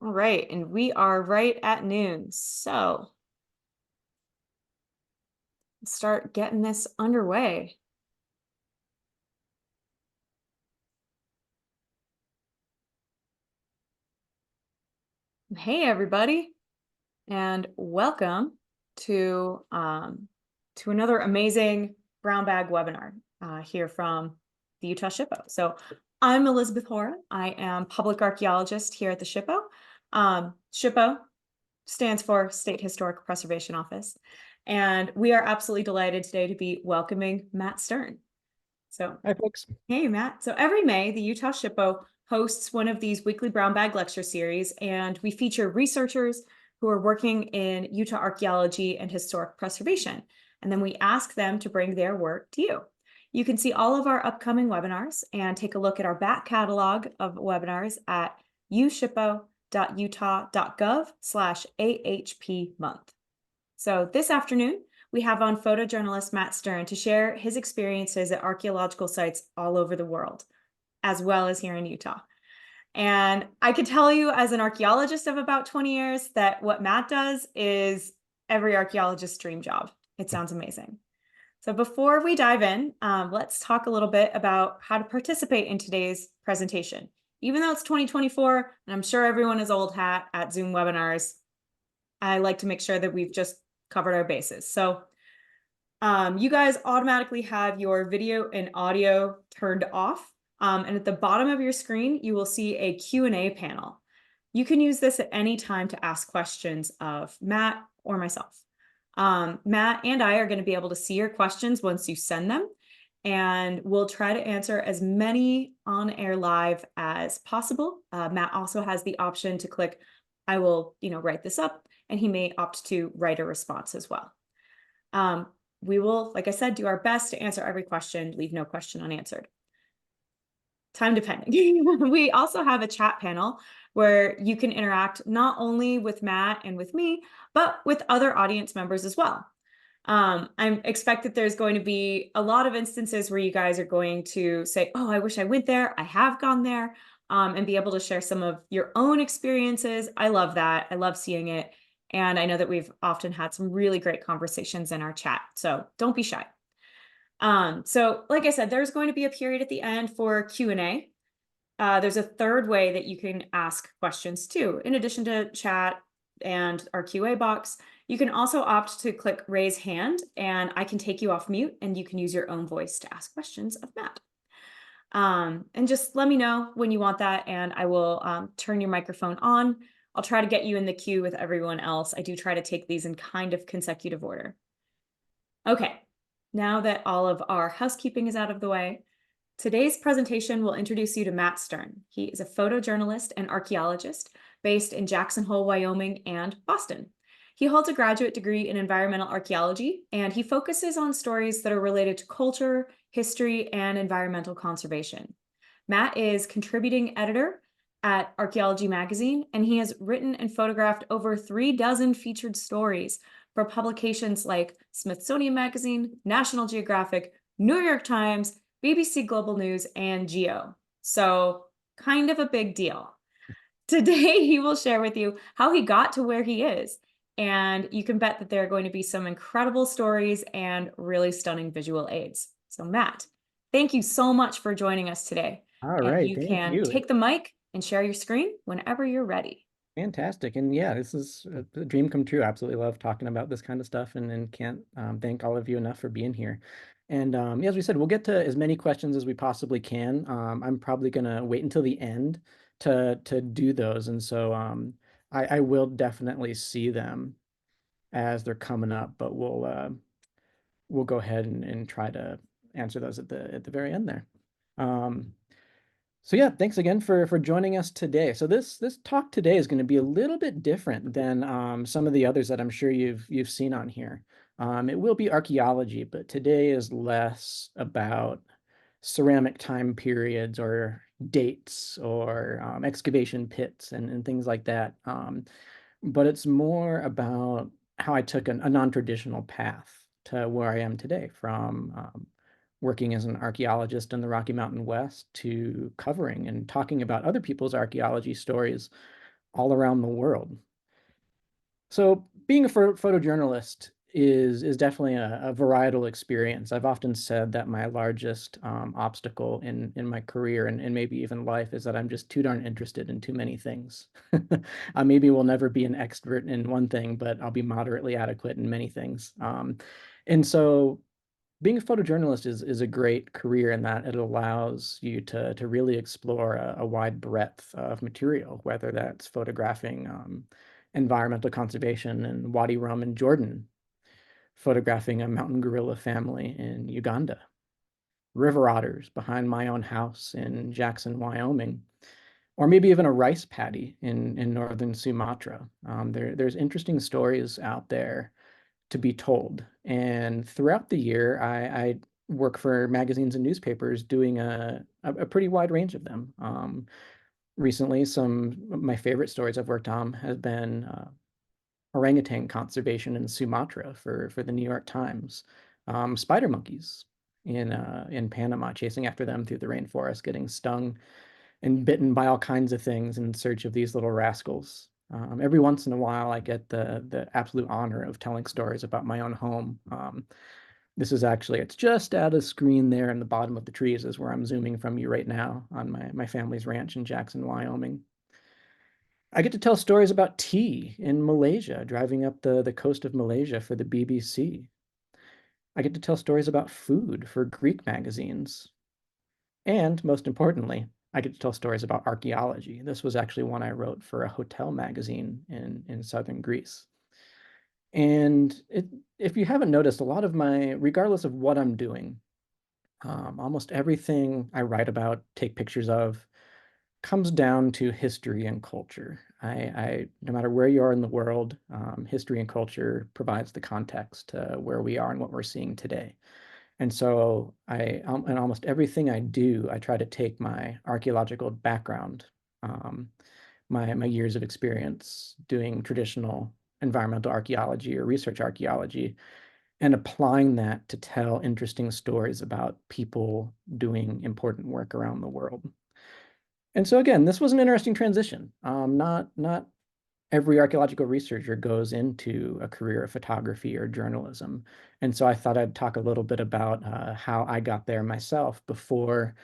All right, and we are right at noon. So let's start getting this underway. Hey, everybody, and welcome to um, to another amazing brown bag webinar here from the Utah SHPO. So I'm Elizabeth Hora. I am public archaeologist here at the SHPO. SHPO stands for State Historic Preservation Office. And we are absolutely delighted today to be welcoming Matt Stirn. So, Hi, folks. hey, Matt. So every May, the Utah SHPO hosts one of these weekly brown bag lecture series, and we feature researchers who are working in Utah archaeology and historic preservation. And then we ask them to bring their work to you. You can see all of our upcoming webinars and take a look at our back catalog of webinars at ushpo.utah.gov/AHP month. So this afternoon, we have on photojournalist Matt Stirn to share his experiences at archaeological sites all over the world, as well as here in Utah. And I could tell you as an archaeologist of about 20 years that what Matt does is every archaeologist's dream job. It sounds amazing. So before we dive in, let's talk a little bit about how to participate in today's presentation. Even though it's 2024, and I'm sure everyone is old hat at Zoom webinars, I like to make sure that we've just covered our bases. So you guys automatically have your video and audio turned off. And at the bottom of your screen, you will see a Q&A panel. You can use this at any time to ask questions of Matt or myself. Matt and I are going to be able to see your questions once you send them, and we'll try to answer as many on air live as possible. Matt also has the option to click, I will, write this up, and he may opt to write a response as well. We will, like I said, do our best to answer every question, leave no question unanswered. Time depending. We also have a chat panel where you can interact not only with Matt and with me, but with other audience members as well. I expect that there's going to be a lot of instances where you guys are going to say, oh, I wish I went there. I have gone there, and be able to share some of your own experiences. I love that. I love seeing it. And I know that we've often had some really great conversations in our chat. So don't be shy. So like I said, there's going to be a period at the end for Q&A. There's a third way that you can ask questions too. In addition to chat and our QA box, you can also opt to click raise hand, and I can take you off mute and you can use your own voice to ask questions of Matt. And just let me know when you want that, and I will turn your microphone on. I'll try to get you in the queue with everyone else. I do try to take these in kind of consecutive order. Okay, now that all of our housekeeping is out of the way, today's presentation will introduce you to Matt Stirn. He is a photojournalist and archaeologist based in Jackson Hole, Wyoming, and Boston. He holds a graduate degree in environmental archaeology, and he focuses on stories that are related to culture, history, and environmental conservation. Matt is contributing editor at Archaeology magazine, and he has written and photographed over 36 featured stories for publications like Smithsonian Magazine, National Geographic, New York Times, BBC Global News, and Geo. So kind of a big deal. Today, he will share with you how he got to where he is. And you can bet that there are going to be some incredible stories and really stunning visual aids. So Matt, thank you so much for joining us today. All And right, you thank can you. take the mic and share your screen whenever you're ready. Fantastic. And yeah, this is a dream come true. Absolutely love talking about this kind of stuff, and can't thank all of you enough for being here. And yeah, as we said, we'll get to as many questions as we possibly can. I'm probably gonna wait until the end to do those. And so I will definitely see them as they're coming up, but we'll go ahead and try to answer those at the very end there. So yeah, thanks again for joining us today. So this talk today is going to be a little bit different than some of the others that I'm sure you've seen on here. It will be archaeology, but today is less about ceramic time periods or dates or excavation pits and things like that. But it's more about how I took a non-traditional path to where I am today, from working as an archaeologist in the Rocky Mountain West to covering and talking about other people's archaeology stories all around the world. So being a photojournalist is definitely a varietal experience. I've often said that my largest obstacle in my career and maybe even life is that I'm just too darn interested in too many things. I maybe will never be an expert in one thing, but I'll be moderately adequate in many things. And so being a photojournalist is a great career in that it allows you to really explore a wide breadth of material, whether that's photographing environmental conservation in Wadi Rum in Jordan, photographing a mountain gorilla family in Uganda, river otters behind my own house in Jackson, Wyoming, or maybe even a rice paddy in northern Sumatra. There's interesting stories out there to be told. And throughout the year, I work for magazines and newspapers doing a pretty wide range of them. Recently, some of my favorite stories I've worked on has been orangutan conservation in Sumatra for the New York Times, spider monkeys in Panama, chasing after them through the rainforest, getting stung and bitten by all kinds of things in search of these little rascals. Every once in a while, I get the absolute honor of telling stories about my own home. This is actually, it's just at a screen there in the bottom of the trees is where I'm zooming from you right now on my family's ranch in Jackson, Wyoming. I get to tell stories about tea in Malaysia, driving up the coast of Malaysia for the BBC. I get to tell stories about food for Greek magazines. And most importantly, I get to tell stories about archaeology. This was actually one I wrote for a hotel magazine in southern Greece. And if you haven't noticed, a lot of regardless of what I'm doing, almost everything I write about, take pictures of, comes down to history and culture. No matter where you are in the world, history and culture provides the context to where we are and what we're seeing today. And so in almost everything I do, I try to take my archaeological background, um, my years of experience doing traditional environmental archaeology or research archaeology, and applying that to tell interesting stories about people doing important work around the world. And so again, this was an interesting transition. Not every archaeological researcher goes into a career of photography or journalism. And so I thought I'd talk a little bit about how I got there myself before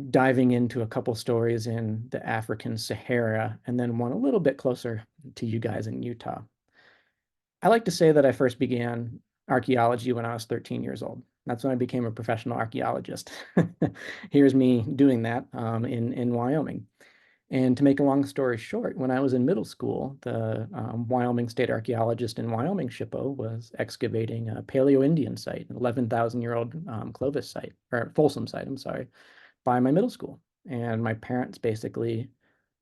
diving into a couple stories in the African Sahara and then one a little bit closer to you guys in Utah. I like to say that I first began archaeology when I was 13 years old. That's when I became a professional archaeologist. Here's me doing that in Wyoming. And to make a long story short, when I was in middle school, the Wyoming state archaeologist in Wyoming, SHPO, was excavating a Paleo-Indian site, an 11,000-year-old Clovis site, or Folsom site, I'm sorry, by my middle school. And my parents basically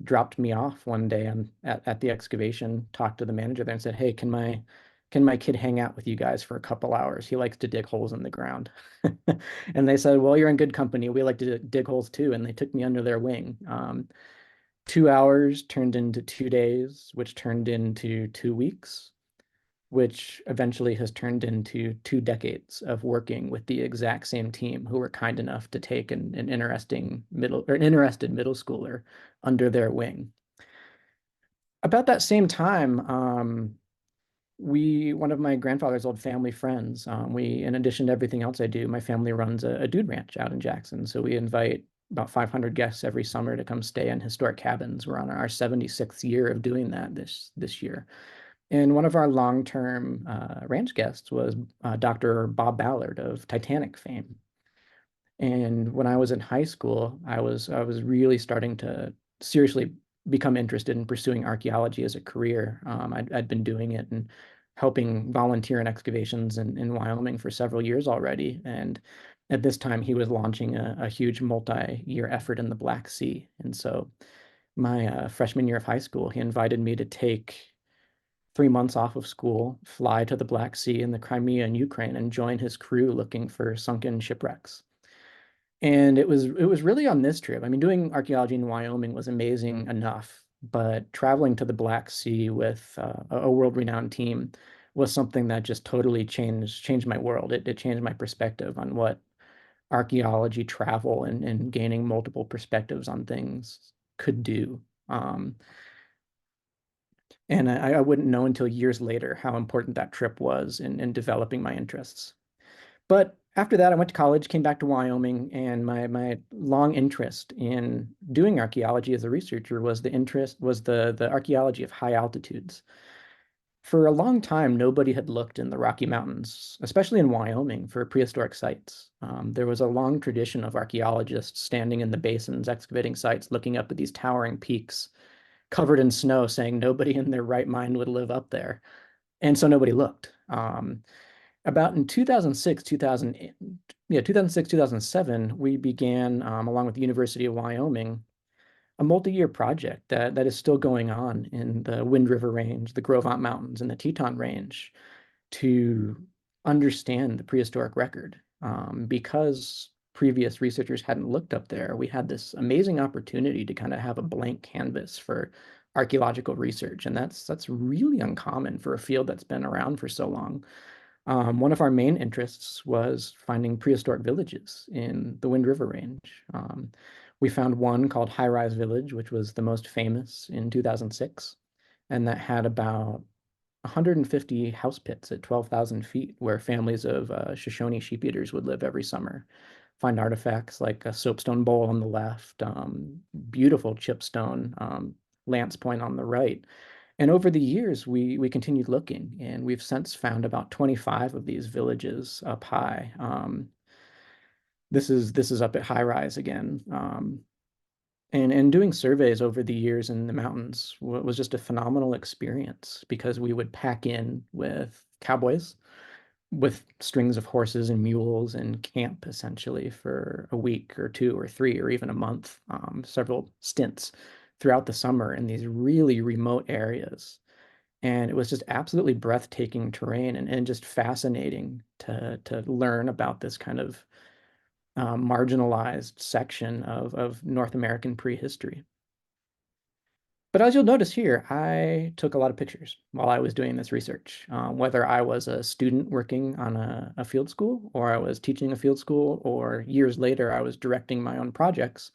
dropped me off one day at the excavation, talked to the manager there and said, hey, can my kid hang out with you guys for a couple hours? He likes to dig holes in the ground. And they said, well, you're in good company. We like to dig holes too. And they took me under their wing. 2 hours turned into 2 days, which turned into 2 weeks, which eventually has turned into 2 decades of working with the exact same team who were kind enough to take an interested middle schooler under their wing. About that same time, one of my grandfather's old family friends, in addition to everything else I do, my family runs a dude ranch out in Jackson. So we invite about 500 guests every summer to come stay in historic cabins. We're on our 76th year of doing that this year. And one of our long-term ranch guests was Dr. Bob Ballard of Titanic fame. And when I was in high school, I was really starting to seriously become interested in pursuing archaeology as a career. I'd been doing it and helping volunteer in excavations in Wyoming for several years already. And at this time, he was launching a huge multi-year effort in the Black Sea. And so my freshman year of high school, he invited me to take 3 months off of school, fly to the Black Sea in the Crimea and Ukraine, and join his crew looking for sunken shipwrecks. And it was really on this trip. I mean, doing archaeology in Wyoming was amazing enough, but traveling to the Black Sea with a world-renowned team was something that just totally changed my world. It changed my perspective on what archaeology, travel, and gaining multiple perspectives on things could do. Um, And I wouldn't know until years later how important that trip was in developing my interests. But after that, I went to college, came back to Wyoming, and my long interest in doing archaeology as a researcher was the archaeology of high altitudes. For a long time, nobody had looked in the Rocky Mountains, especially in Wyoming, for prehistoric sites. There was a long tradition of archaeologists standing in the basins, excavating sites, looking up at these towering peaks covered in snow, saying nobody in their right mind would live up there. And so nobody looked. About in 2006, 2008, yeah, 2006, 2007, we began, along with the University of Wyoming, a multi-year project that is still going on in the Wind River Range, the Gros Ventre Mountains, and the Teton Range to understand the prehistoric record. Because previous researchers hadn't looked up there, we had this amazing opportunity to kind of have a blank canvas for archaeological research, and that's really uncommon for a field that's been around for so long. One of our main interests was finding prehistoric villages in the Wind River Range. We found one called High Rise Village, which was the most famous in 2006, and that had about 150 house pits at 12,000 feet where families of Shoshone sheep eaters would live every summer. Find artifacts like a soapstone bowl on the left, beautiful chipstone lance point on the right. And over the years, we continued looking, and we've since found about 25 of these villages up high. This is up at High Rise again. And doing surveys over the years in the mountains was just a phenomenal experience because we would pack in with cowboys, with strings of horses and mules and camp essentially for a week or two or three or even a month, several stints throughout the summer in these really remote areas. And it was just absolutely breathtaking terrain and just fascinating to learn about this kind of marginalized section of North American prehistory. But as you'll notice here, I took a lot of pictures while I was doing this research. Whether I was a student working on a field school, or I was teaching a field school, or years later I was directing my own projects,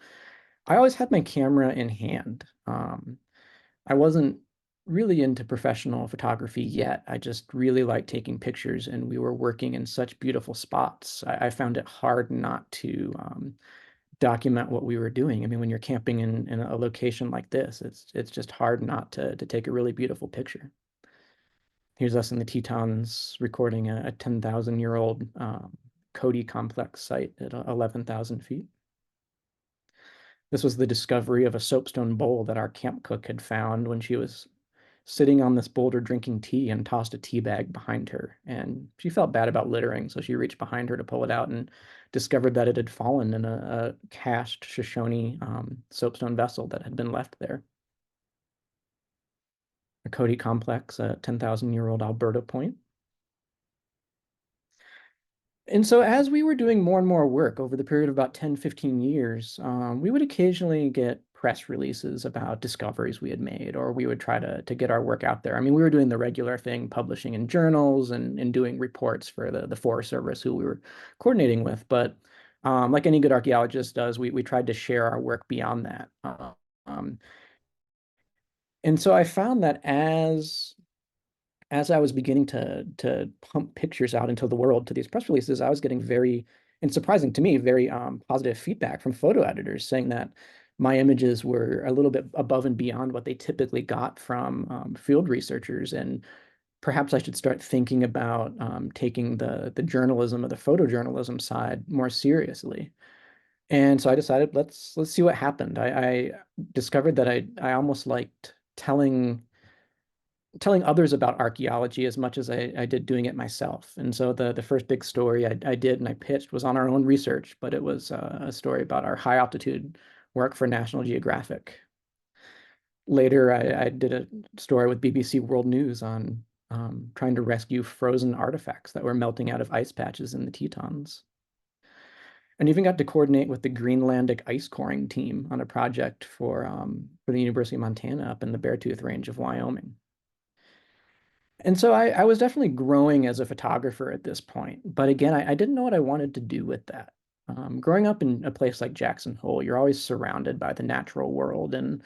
I always had my camera in hand. I wasn't really into professional photography yet. I just really liked taking pictures, and we were working in such beautiful spots. I found it hard not to document what we were doing. I mean, when you're camping in a location like this, it's just hard not to take a really beautiful picture. Here's us in the Tetons recording a 10,000-year-old Cody complex site at 11,000 feet. This was the discovery of a soapstone bowl that our camp cook had found when she was sitting on this boulder drinking tea and tossed a tea bag behind her. And she felt bad about littering, so she reached behind her to pull it out and discovered that it had fallen in a cached Shoshone soapstone vessel that had been left there. A Cody complex, a 10,000-year-old Alberta point. And so as we were doing more and more work over the period of about 10, 15 years, we would occasionally get press releases about discoveries we had made, or we would try to get our work out there. I mean, we were doing the regular thing, publishing in journals and doing reports for the Forest Service who we were coordinating with. But like any good archaeologist does, we tried to share our work beyond that. Um, and so I found that as I was beginning to pump pictures out into the world to these press releases, I was getting very, and surprising to me, very positive feedback from photo editors saying that my images were a little bit above and beyond what they typically got from field researchers, and perhaps I should start thinking about taking the journalism or the photojournalism side more seriously. And so I decided let's see what happened. I discovered that I almost liked telling others about archaeology as much as I did doing it myself. And so the first big story I did and I pitched was on our own research, but it was a story about our high altitude work for National Geographic. Later, I did a story with BBC World News on trying to rescue frozen artifacts that were melting out of ice patches in the Tetons. And even got to coordinate with the Greenlandic ice coring team on a project for the University of Montana up in the Beartooth Range of Wyoming. And so I was definitely growing as a photographer at this point. But again, I didn't know what I wanted to do with that. Growing up in a place like Jackson Hole, you're always surrounded by the natural world. And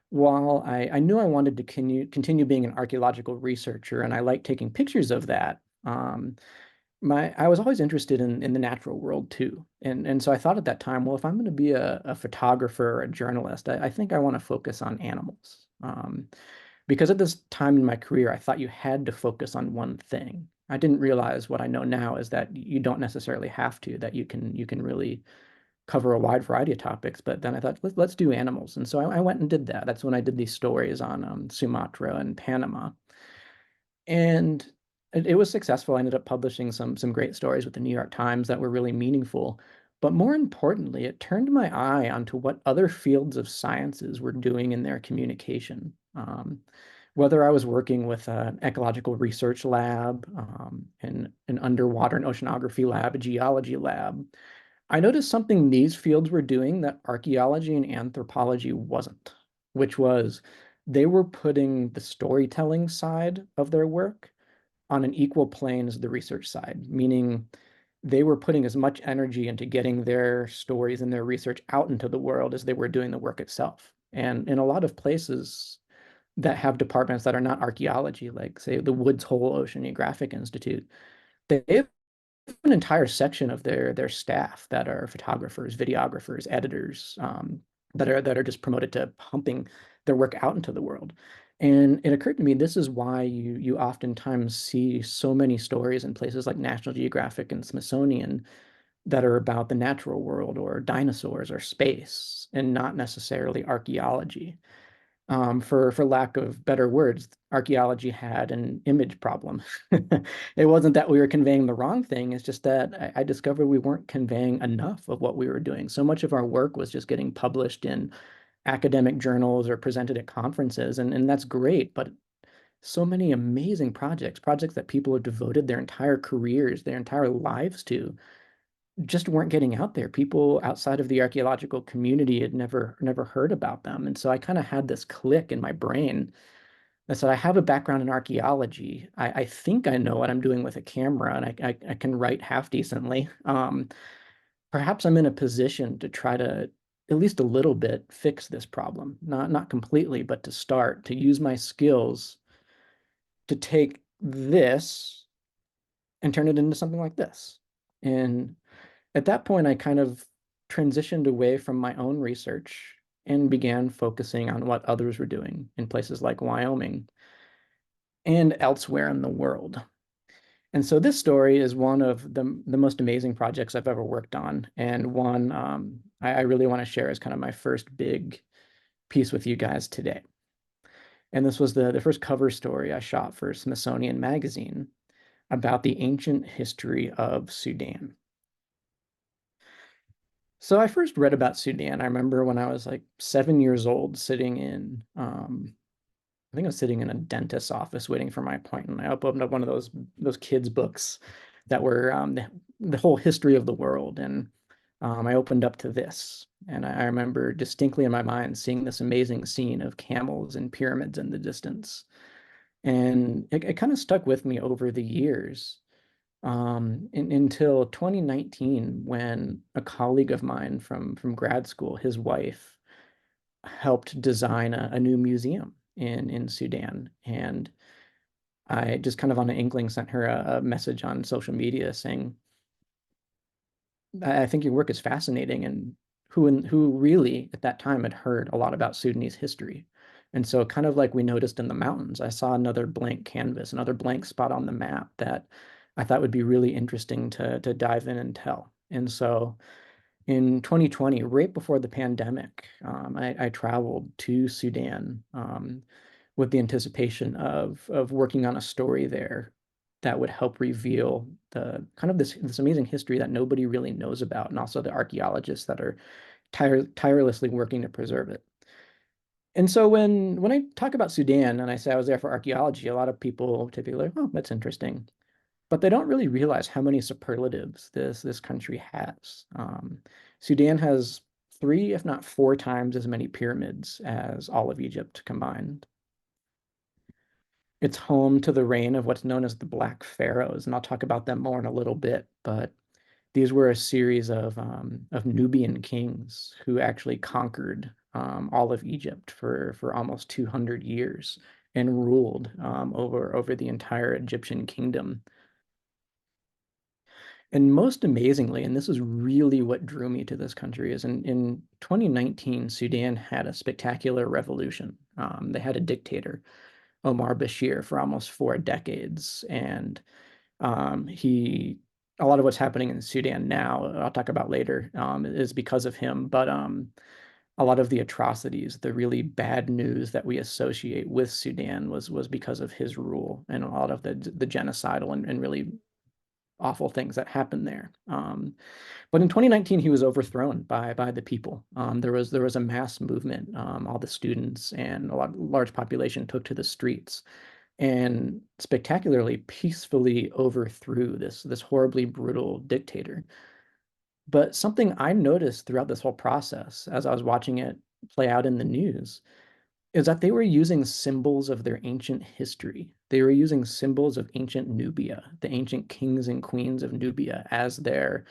while I knew I wanted to continue being an archaeological researcher and I liked taking pictures of that, I was always interested in the natural world too. And so I thought at that time, well, if I'm going to be a photographer or a journalist, I think I want to focus on animals. Because at this time in my career, I thought you had to focus on one thing. I didn't realize what I know now is that you don't necessarily have to, that you can really cover a wide variety of topics. But then I thought, let's do animals. And so I went and did that. That's when I did these stories on Sumatra and Panama. And it was successful. I ended up publishing some great stories with the New York Times that were really meaningful. But more importantly, it turned my eye onto what other fields of sciences were doing in their communication. Whether I was working with an ecological research lab, an underwater and oceanography lab, a geology lab, I noticed something these fields were doing that archaeology and anthropology wasn't, which was they were putting the storytelling side of their work on an equal plane as the research side, meaning they were putting as much energy into getting their stories and their research out into the world as they were doing the work itself. And in a lot of places that have departments that are not archaeology, like say the Woods Hole Oceanographic Institute, they have an entire section of their staff that are photographers, videographers, editors, that are just promoted to pumping their work out into the world. And it occurred to me this is why you oftentimes see so many stories in places like National Geographic and Smithsonian that are about the natural world or dinosaurs or space and not necessarily archaeology. For lack of better words, archaeology had an image problem. It wasn't that we were conveying the wrong thing, it's just that I discovered we weren't conveying enough of what we were doing. So much of our work was just getting published in academic journals or presented at conferences, and that's great, but so many amazing projects that people have devoted their entire careers, their entire lives to, just weren't getting out there. People outside of the archaeological community had never heard about them. And so I kind of had this click in my brain that said, I have a background in archaeology. I think I know what I'm doing with a camera and I can write half decently. Perhaps I'm in a position to try to at least a little bit fix this problem. Not completely, but to start to use my skills to take this and turn it into something like this. And at that point, I kind of transitioned away from my own research and began focusing on what others were doing in places like Wyoming and elsewhere in the world. And so this story is one of the most amazing projects I've ever worked on, and one I really want to share as kind of my first big piece with you guys today. And this was the first cover story I shot for Smithsonian Magazine about the ancient history of Sudan. So I first read about Sudan. I remember when I was like 7 years old, sitting in, I think I was sitting in a dentist's office waiting for my appointment. I opened up one of those kids' books that were the whole history of the world, and I opened up to this, and I remember distinctly in my mind seeing this amazing scene of camels and pyramids in the distance, and it kind of stuck with me over the years until 2019 when a colleague of mine from grad school, his wife, helped design a new museum in Sudan. And I just kind of on an inkling sent her a message on social media saying, I think your work is fascinating, and who really at that time had heard a lot about Sudanese history. And so kind of like we noticed in the mountains, I saw another blank canvas, another blank spot on the map that I thought would be really interesting to dive in and tell. And so in 2020, right before the pandemic, I traveled to Sudan with the anticipation of working on a story there that would help reveal the kind of this amazing history that nobody really knows about, and also the archaeologists that are tirelessly working to preserve it. And so when I talk about Sudan and I say I was there for archaeology, a lot of people typically like, oh, that's interesting, but they don't really realize how many superlatives this country has. Sudan has three, if not four times as many pyramids as all of Egypt combined. It's home to the reign of what's known as the Black Pharaohs, and I'll talk about them more in a little bit. But these were a series of Nubian kings who actually conquered all of Egypt for almost 200 years and ruled over the entire Egyptian kingdom. And most amazingly, and this is really what drew me to this country, is in 2019, Sudan had a spectacular revolution. They had a dictator, Omar Bashir, for almost 4 decades. And he, a lot of what's happening in Sudan now, I'll talk about later, is because of him. But a lot of the atrocities, the really bad news that we associate with Sudan was because of his rule, and a lot of the genocidal and really awful things that happened there. But in 2019, he was overthrown by the people. There was a mass movement. All the students and large population took to the streets and spectacularly peacefully overthrew this horribly brutal dictator. But something I noticed throughout this whole process, as I was watching it play out in the news, is that they were using symbols of their ancient history. They were using symbols of ancient Nubia, the ancient kings and queens of Nubia, as their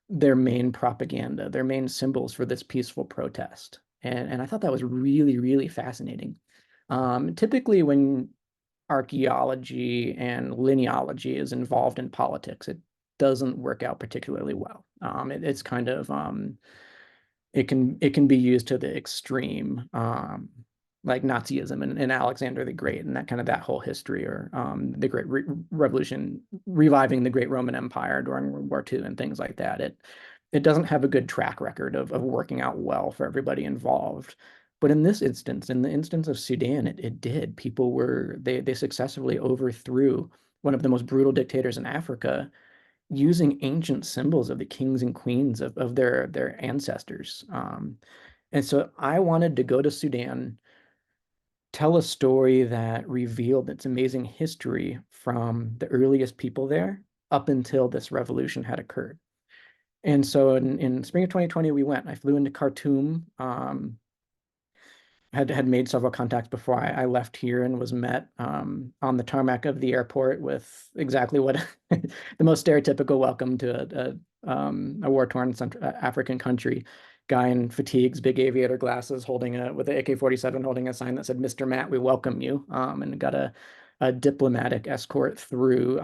main propaganda, their main symbols for this peaceful protest. And I thought that was really, really fascinating. Typically, when archaeology and linealogy is involved in politics, it doesn't work out particularly well. It's kind of it can be used to the extreme, like Nazism and Alexander the Great and that whole history, or the Great Revolution, reviving the Great Roman Empire during World War II and things like that. It doesn't have a good track record of working out well for everybody involved. But in this instance, in the instance of Sudan, it did. They successfully overthrew one of the most brutal dictators in Africa using ancient symbols of the kings and queens of their ancestors. And so I wanted to go to Sudan, tell a story that revealed its amazing history from the earliest people there up until this revolution had occurred. And so in spring of 2020, we went. I flew into Khartoum. Had made several contacts before I left here, and was met on the tarmac of the airport with exactly what the most stereotypical welcome to a war-torn African country. Guy in fatigues, big aviator glasses, with an AK-47, holding a sign that said, "Mr. Matt, we welcome you," and got a diplomatic escort through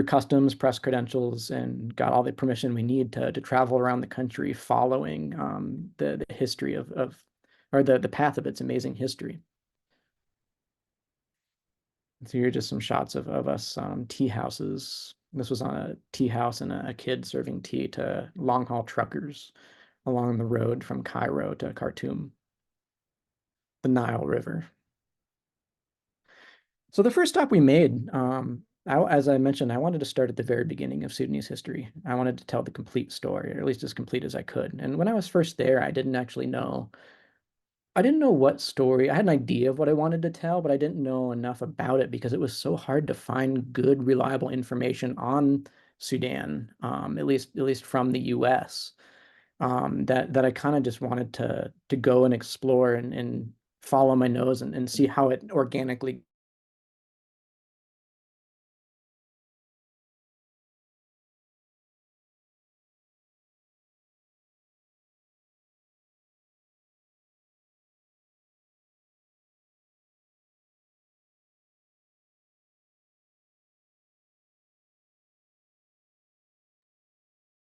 customs, press credentials, and got all the permission we need to travel around the country following the history of or the path of its amazing history. So here are just some shots of us tea houses. This was on a tea house and a kid serving tea to long haul truckers along the road from Cairo to Khartoum, the Nile River. So the first stop we made, as I mentioned, I wanted to start at the very beginning of Sudanese history. I wanted to tell the complete story, or at least as complete as I could. And when I was first there, I didn't know what story. I had an idea of what I wanted to tell, but I didn't know enough about it because it was so hard to find good, reliable information on Sudan, at least from the U.S. That I kind of just wanted to go and explore and follow my nose and see how it organically.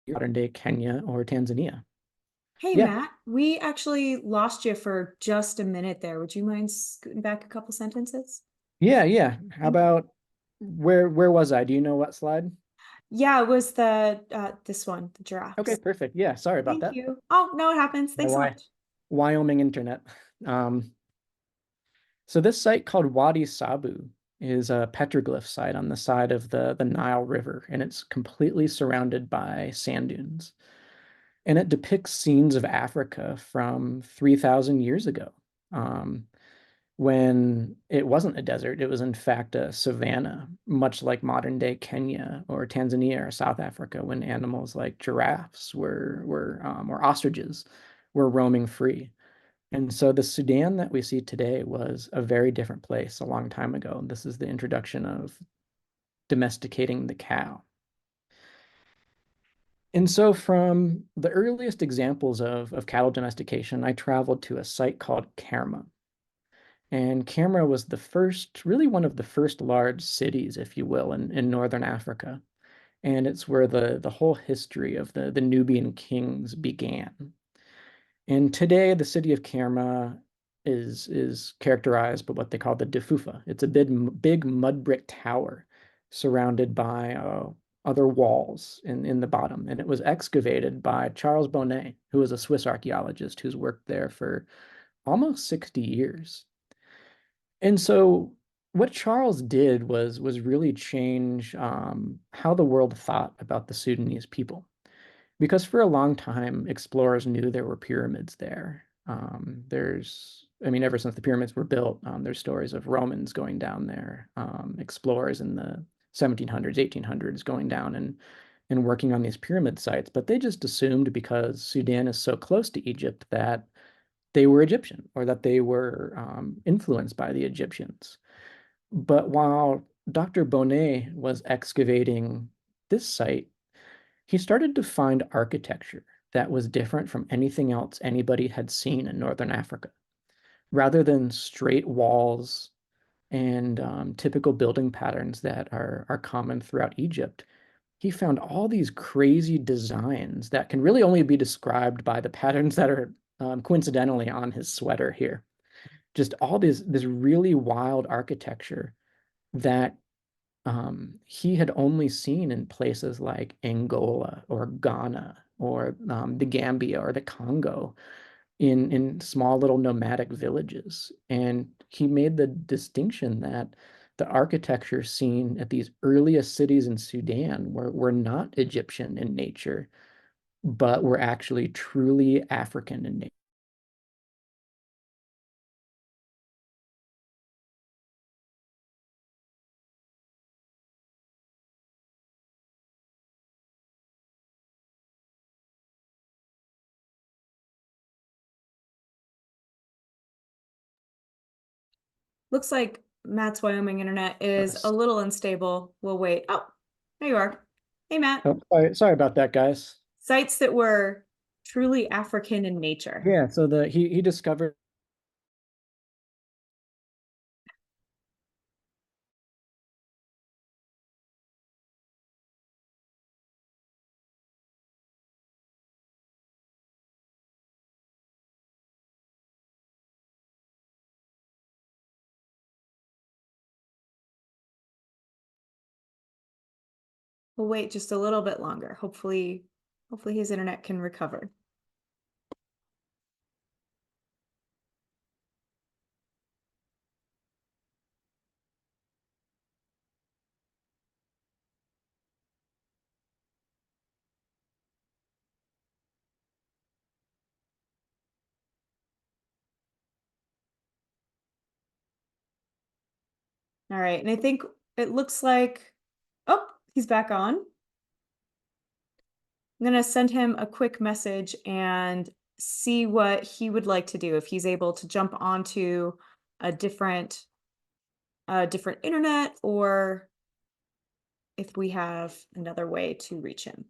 Modern day Kenya or Tanzania. Hey, Yeah, Matt, we actually lost you for just a minute there. Would you mind scooting back a couple sentences? yeah. How Thank you. about where was I? Do you know what slide? Yeah, it was the this one, the Okay, giraffes. perfect. Yeah, sorry about Thank that. you. Oh, no, it happens. My Thanks so much. Wyoming internet. Um, so this site called Wadi Sabu is a petroglyph site on the side of the Nile River, and it's completely surrounded by sand dunes. And it depicts scenes of Africa from 3,000 years ago, um, when it wasn't a desert. It was, in fact, a savanna, much like modern day Kenya or Tanzania or South Africa, when animals like giraffes or ostriches were roaming free. And so the Sudan that we see today was a very different place a long time ago. This is the introduction of domesticating the cow. And so from the earliest examples of cattle domestication, I traveled to a site called Kerma. And Kerma was the first, really one of the first large cities, if you will, in northern Africa. And it's where the whole history of the Nubian kings began. And today, the city of Kerma is characterized by what they call the Defufa. It's a big mud brick tower surrounded by other walls in the bottom. And it was excavated by Charles Bonnet, who was a Swiss archaeologist who's worked there for almost 60 years. And so what Charles did was really change how the world thought about the Sudanese people. Because for a long time, explorers knew there were pyramids there. I mean, ever since the pyramids were built, there's stories of Romans going down there, explorers in the 1700s, 1800s going down and working on these pyramid sites. But they just assumed because Sudan is so close to Egypt that they were Egyptian or that they were influenced by the Egyptians. But while Dr. Bonnet was excavating this site, he started to find architecture that was different from anything else anybody had seen in Northern Africa. Rather than straight walls and typical building patterns that are common throughout Egypt, he found all these crazy designs that can really only be described by the patterns that are coincidentally on his sweater here. Just all this really wild architecture that he had only seen in places like Angola or Ghana or the Gambia or the Congo in small little nomadic villages. And he made the distinction that the architecture seen at these earliest cities in Sudan were not Egyptian in nature, but were actually truly African in nature. Looks like Matt's Wyoming internet is a little unstable. We'll wait. Oh, there you are. Hey, Matt. Oh, sorry about that, guys. Sites that were truly African in nature. Yeah, so he discovered. We'll wait just a little bit longer. Hopefully his internet can recover. All right, and I think it looks like, oh, he's back on. I'm gonna send him a quick message and see what he would like to do, if he's able to jump onto a different internet, or if we have another way to reach him.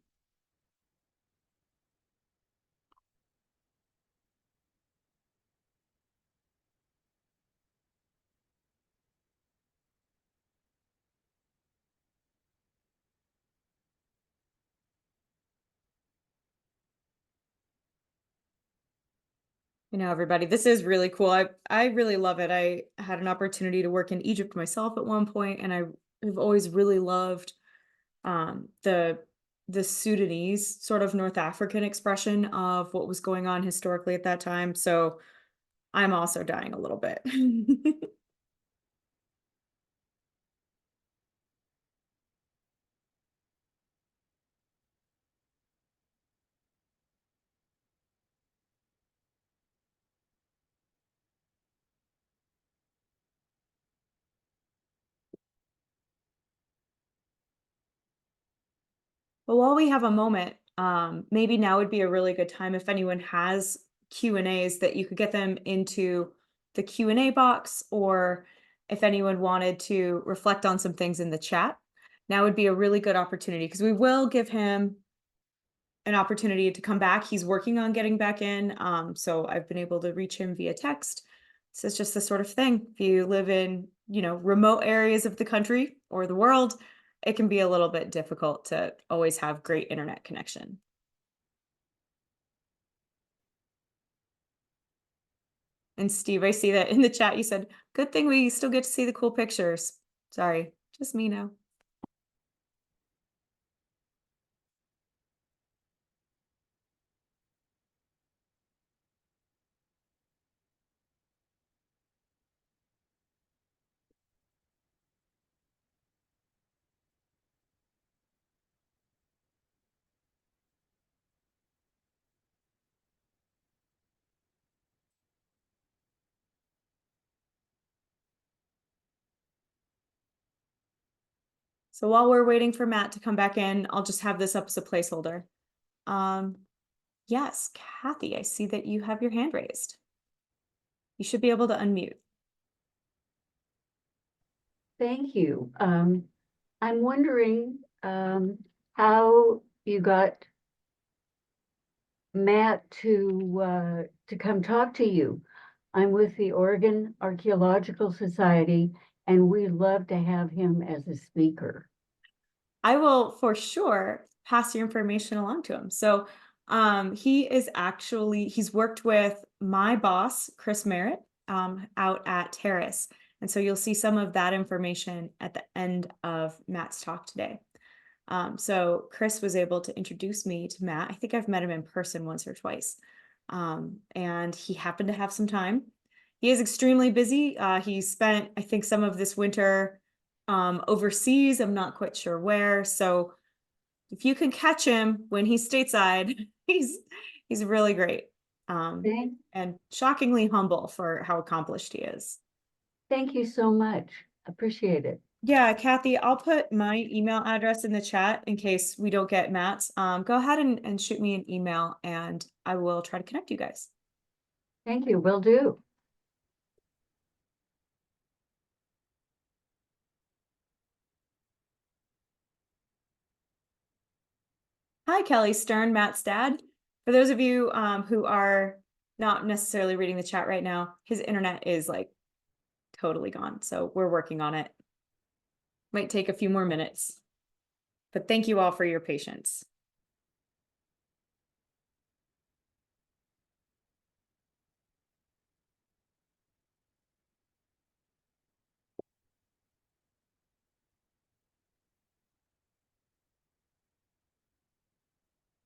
Everybody, this is really cool. I really love it. I had an opportunity to work in Egypt myself at one point, and I have always really loved um, the the Sudanese sort of North African expression of what was going on historically at that time. So I'm also dying a little bit. But while we have a moment, maybe now would be a really good time if anyone has Q&As, that you could get them into the Q&A box, or if anyone wanted to reflect on some things in the chat. Now would be a really good opportunity, because we will give him an opportunity to come back. He's working on getting back in. So I've been able to reach him via text. So it's just the sort of thing. If you live in, remote areas of the country or the world, it can be a little bit difficult to always have great internet connection. And Steve, I see that in the chat you said, good thing we still get to see the cool pictures. Sorry, just me now. So while we're waiting for Matt to come back in, I'll just have this up as a placeholder. Yes, Kathy, I see that you have your hand raised. You should be able to unmute. Thank you. I'm wondering how you got Matt to come talk to you. I'm with the Oregon Archaeological Society, and we'd love to have him as a speaker. I will for sure pass your information along to him. So he's worked with my boss, Chris Merritt, out at Terrace. And so you'll see some of that information at the end of Matt's talk today. So Chris was able to introduce me to Matt. I think I've met him in person once or twice. And he happened to have some time. He is extremely busy. He spent, I think, some of this winter overseas. I'm not quite sure where. So if you can catch him when he's stateside, he's really great. And shockingly humble for how accomplished he is. Thank you so much. Appreciate it. Yeah, Kathy, I'll put my email address in the chat in case we don't get Matt's. Go ahead and shoot me an email and I will try to connect you guys. Thank you. Will do. Hi, Kelly Stirn, Matt's dad. For those of you who are not necessarily reading the chat right now, his internet is like totally gone. So we're working on it. Might take a few more minutes. But thank you all for your patience.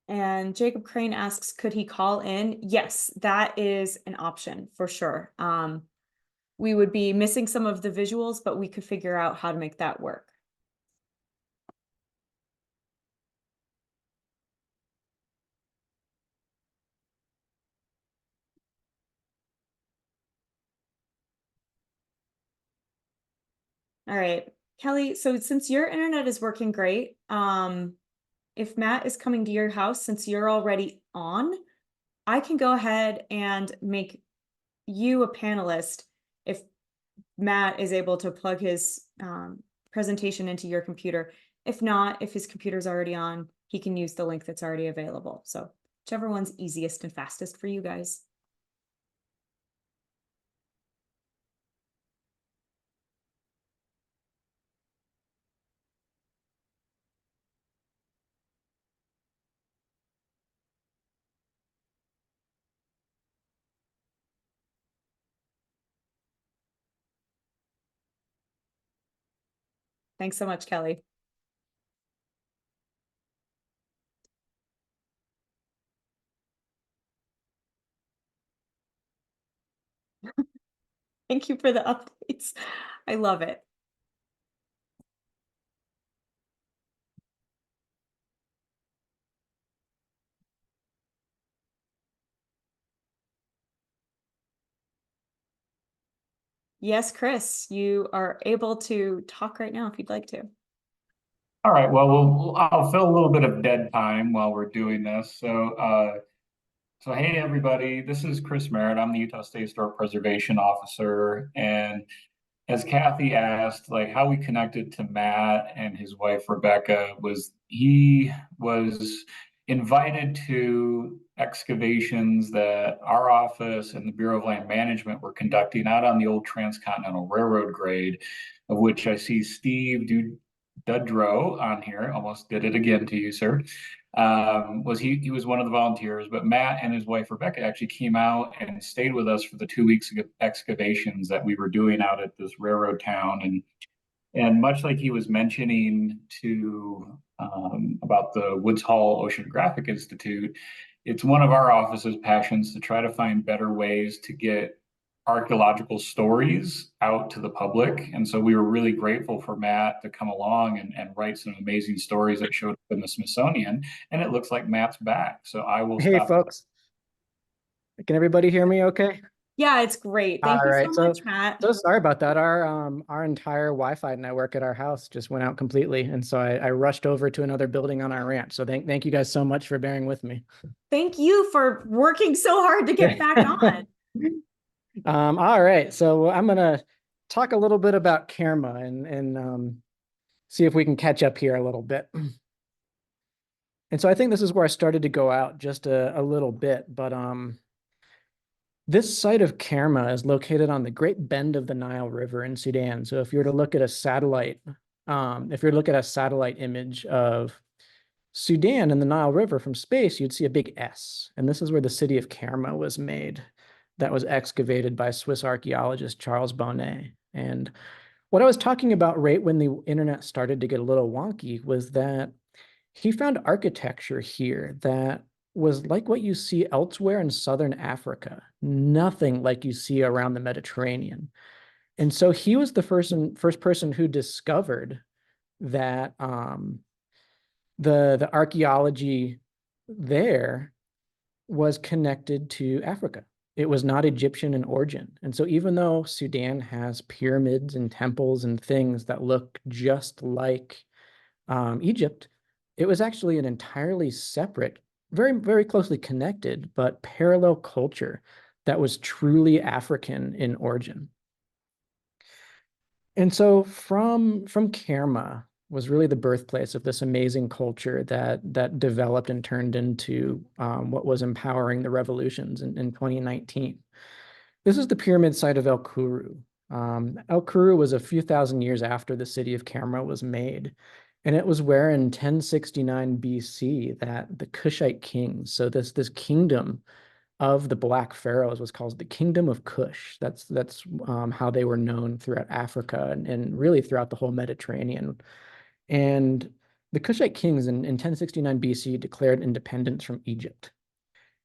And Jacob Crane asks, could he call in? Yes, that is an option for sure. We would be missing some of the visuals, but we could figure out how to make that work. All right, Kelly, so since your internet is working great, if Matt is coming to your house, since you're already on, I can go ahead and make you a panelist if Matt is able to plug his presentation into your computer. If not, if his computer's already on, he can use the link that's already available. So whichever one's easiest and fastest for you guys. Thanks so much, Kelly. Thank you for the updates. I love it. Yes, Chris, you are able to talk right now if you'd like to. All right, well, I'll fill a little bit of dead time while we're doing this. So hey everybody, this is Chris Merritt. I'm the Utah State Historic Preservation Officer, and as Kathy asked, like how we connected to Matt and his wife Rebecca was he was invited to excavations that our office and the Bureau of Land Management were conducting out on the old Transcontinental Railroad grade, of which I see Steve Dudrow on here. Almost did it again to you, sir. He was one of the volunteers, but Matt and his wife Rebecca actually came out and stayed with us for the 2 weeks of excavations that we were doing out at this railroad town. And much like he was mentioning about the Woods Hole Oceanographic Institute, it's one of our office's passions to try to find better ways to get archaeological stories out to the public. And so we were really grateful for Matt to come along and write some amazing stories that showed up in the Smithsonian. And it looks like Matt's back. So I will Hey, stop. folks. Can everybody hear me okay? Yeah, it's great. Thank All you right. so much, Matt. So sorry about that. Our entire Wi-Fi network at our house just went out completely. And so I rushed over to another building on our ranch. So thank you guys so much for bearing with me. Thank you for working so hard to get back on. All right. So I'm gonna talk a little bit about Kerma and see if we can catch up here a little bit. And so I think this is where I started to go out just a little bit, but this site of Kerma is located on the Great Bend of the Nile River in Sudan. So if you were to look at a satellite, image of Sudan and the Nile River from space, you'd see a big S. And this is where the city of Kerma was made. That was excavated by Swiss archaeologist Charles Bonnet. And what I was talking about right when the internet started to get a little wonky was that he found architecture here that was like what you see elsewhere in southern Africa, nothing like you see around the Mediterranean. And so he was the first person who discovered that the archaeology there was connected to Africa. It was not Egyptian in origin. And so even though Sudan has pyramids and temples and things that look just like Egypt, it was actually an entirely separate, very, very closely connected, but parallel culture that was truly African in origin. And so from Kerma was really the birthplace of this amazing culture that developed and turned into what was empowering the revolutions in 2019. This is the pyramid site of El Kuru. El Kuru was a few thousand years after the city of Kerma was made. And it was where in 1069 BC that the Kushite kings, so this kingdom of the Black Pharaohs was called the Kingdom of Kush. That's how they were known throughout Africa and really throughout the whole Mediterranean. And the Kushite kings in 1069 BC declared independence from Egypt.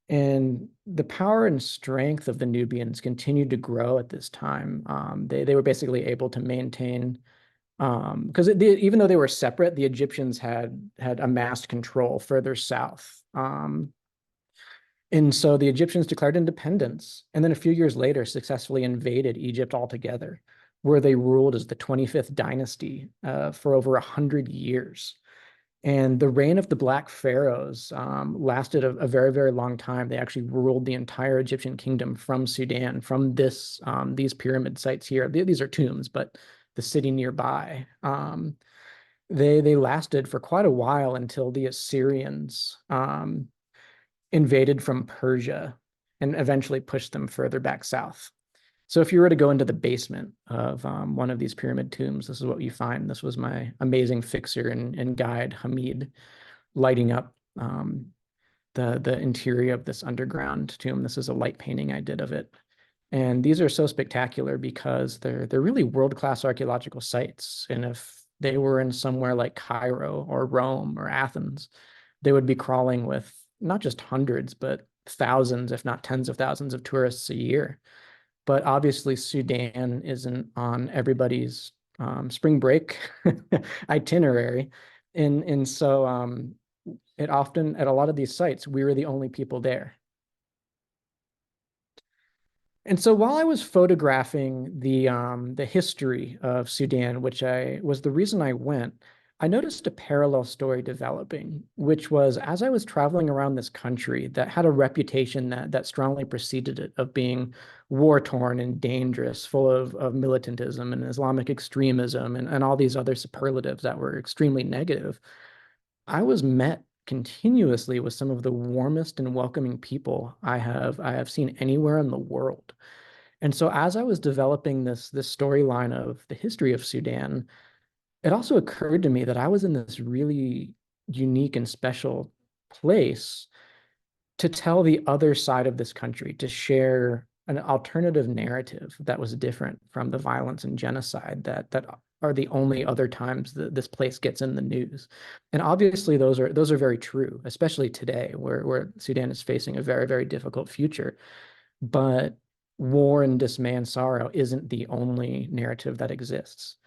And the power and strength of the Nubians continued to grow at this time. They were basically able to maintain because even though they were separate, the Egyptians had amassed control further south. And so the Egyptians declared independence, and then a few years later successfully invaded Egypt altogether, where they ruled as the 25th dynasty for over 100 years. And the reign of the Black Pharaohs lasted a very, very long time. They actually ruled the entire Egyptian kingdom from Sudan, from these pyramid sites here. These are tombs, but the city nearby. They lasted for quite a while until the Assyrians invaded from Persia and eventually pushed them further back south. So if you were to go into the basement of one of these pyramid tombs, this is what you find. This was my amazing fixer and guide, Hamid, lighting up the interior of this underground tomb. This is a light painting I did of it. And these are so spectacular because they're really world-class archaeological sites. And if they were in somewhere like Cairo or Rome or Athens, they would be crawling with not just hundreds, but thousands, if not tens of thousands of tourists a year. But obviously Sudan isn't on everybody's spring break itinerary. And so it often, at a lot of these sites, we were the only people there. And so while I was photographing the history of Sudan, which was the reason I went, I noticed a parallel story developing, which was as I was traveling around this country that had a reputation that strongly preceded it of being war-torn and dangerous, full of militantism and Islamic extremism and all these other superlatives that were extremely negative. I was met continuously with some of the warmest and welcoming people I have seen anywhere in the world. And so as I was developing this storyline of the history of Sudan, it also occurred to me that I was in this really unique and special place to tell the other side of this country, to share an alternative narrative that was different from the violence and genocide that are the only other times that this place gets in the news. And obviously those are very true, especially today, where Sudan is facing a very, very difficult future. But war and dismay and sorrow isn't the only narrative that exists.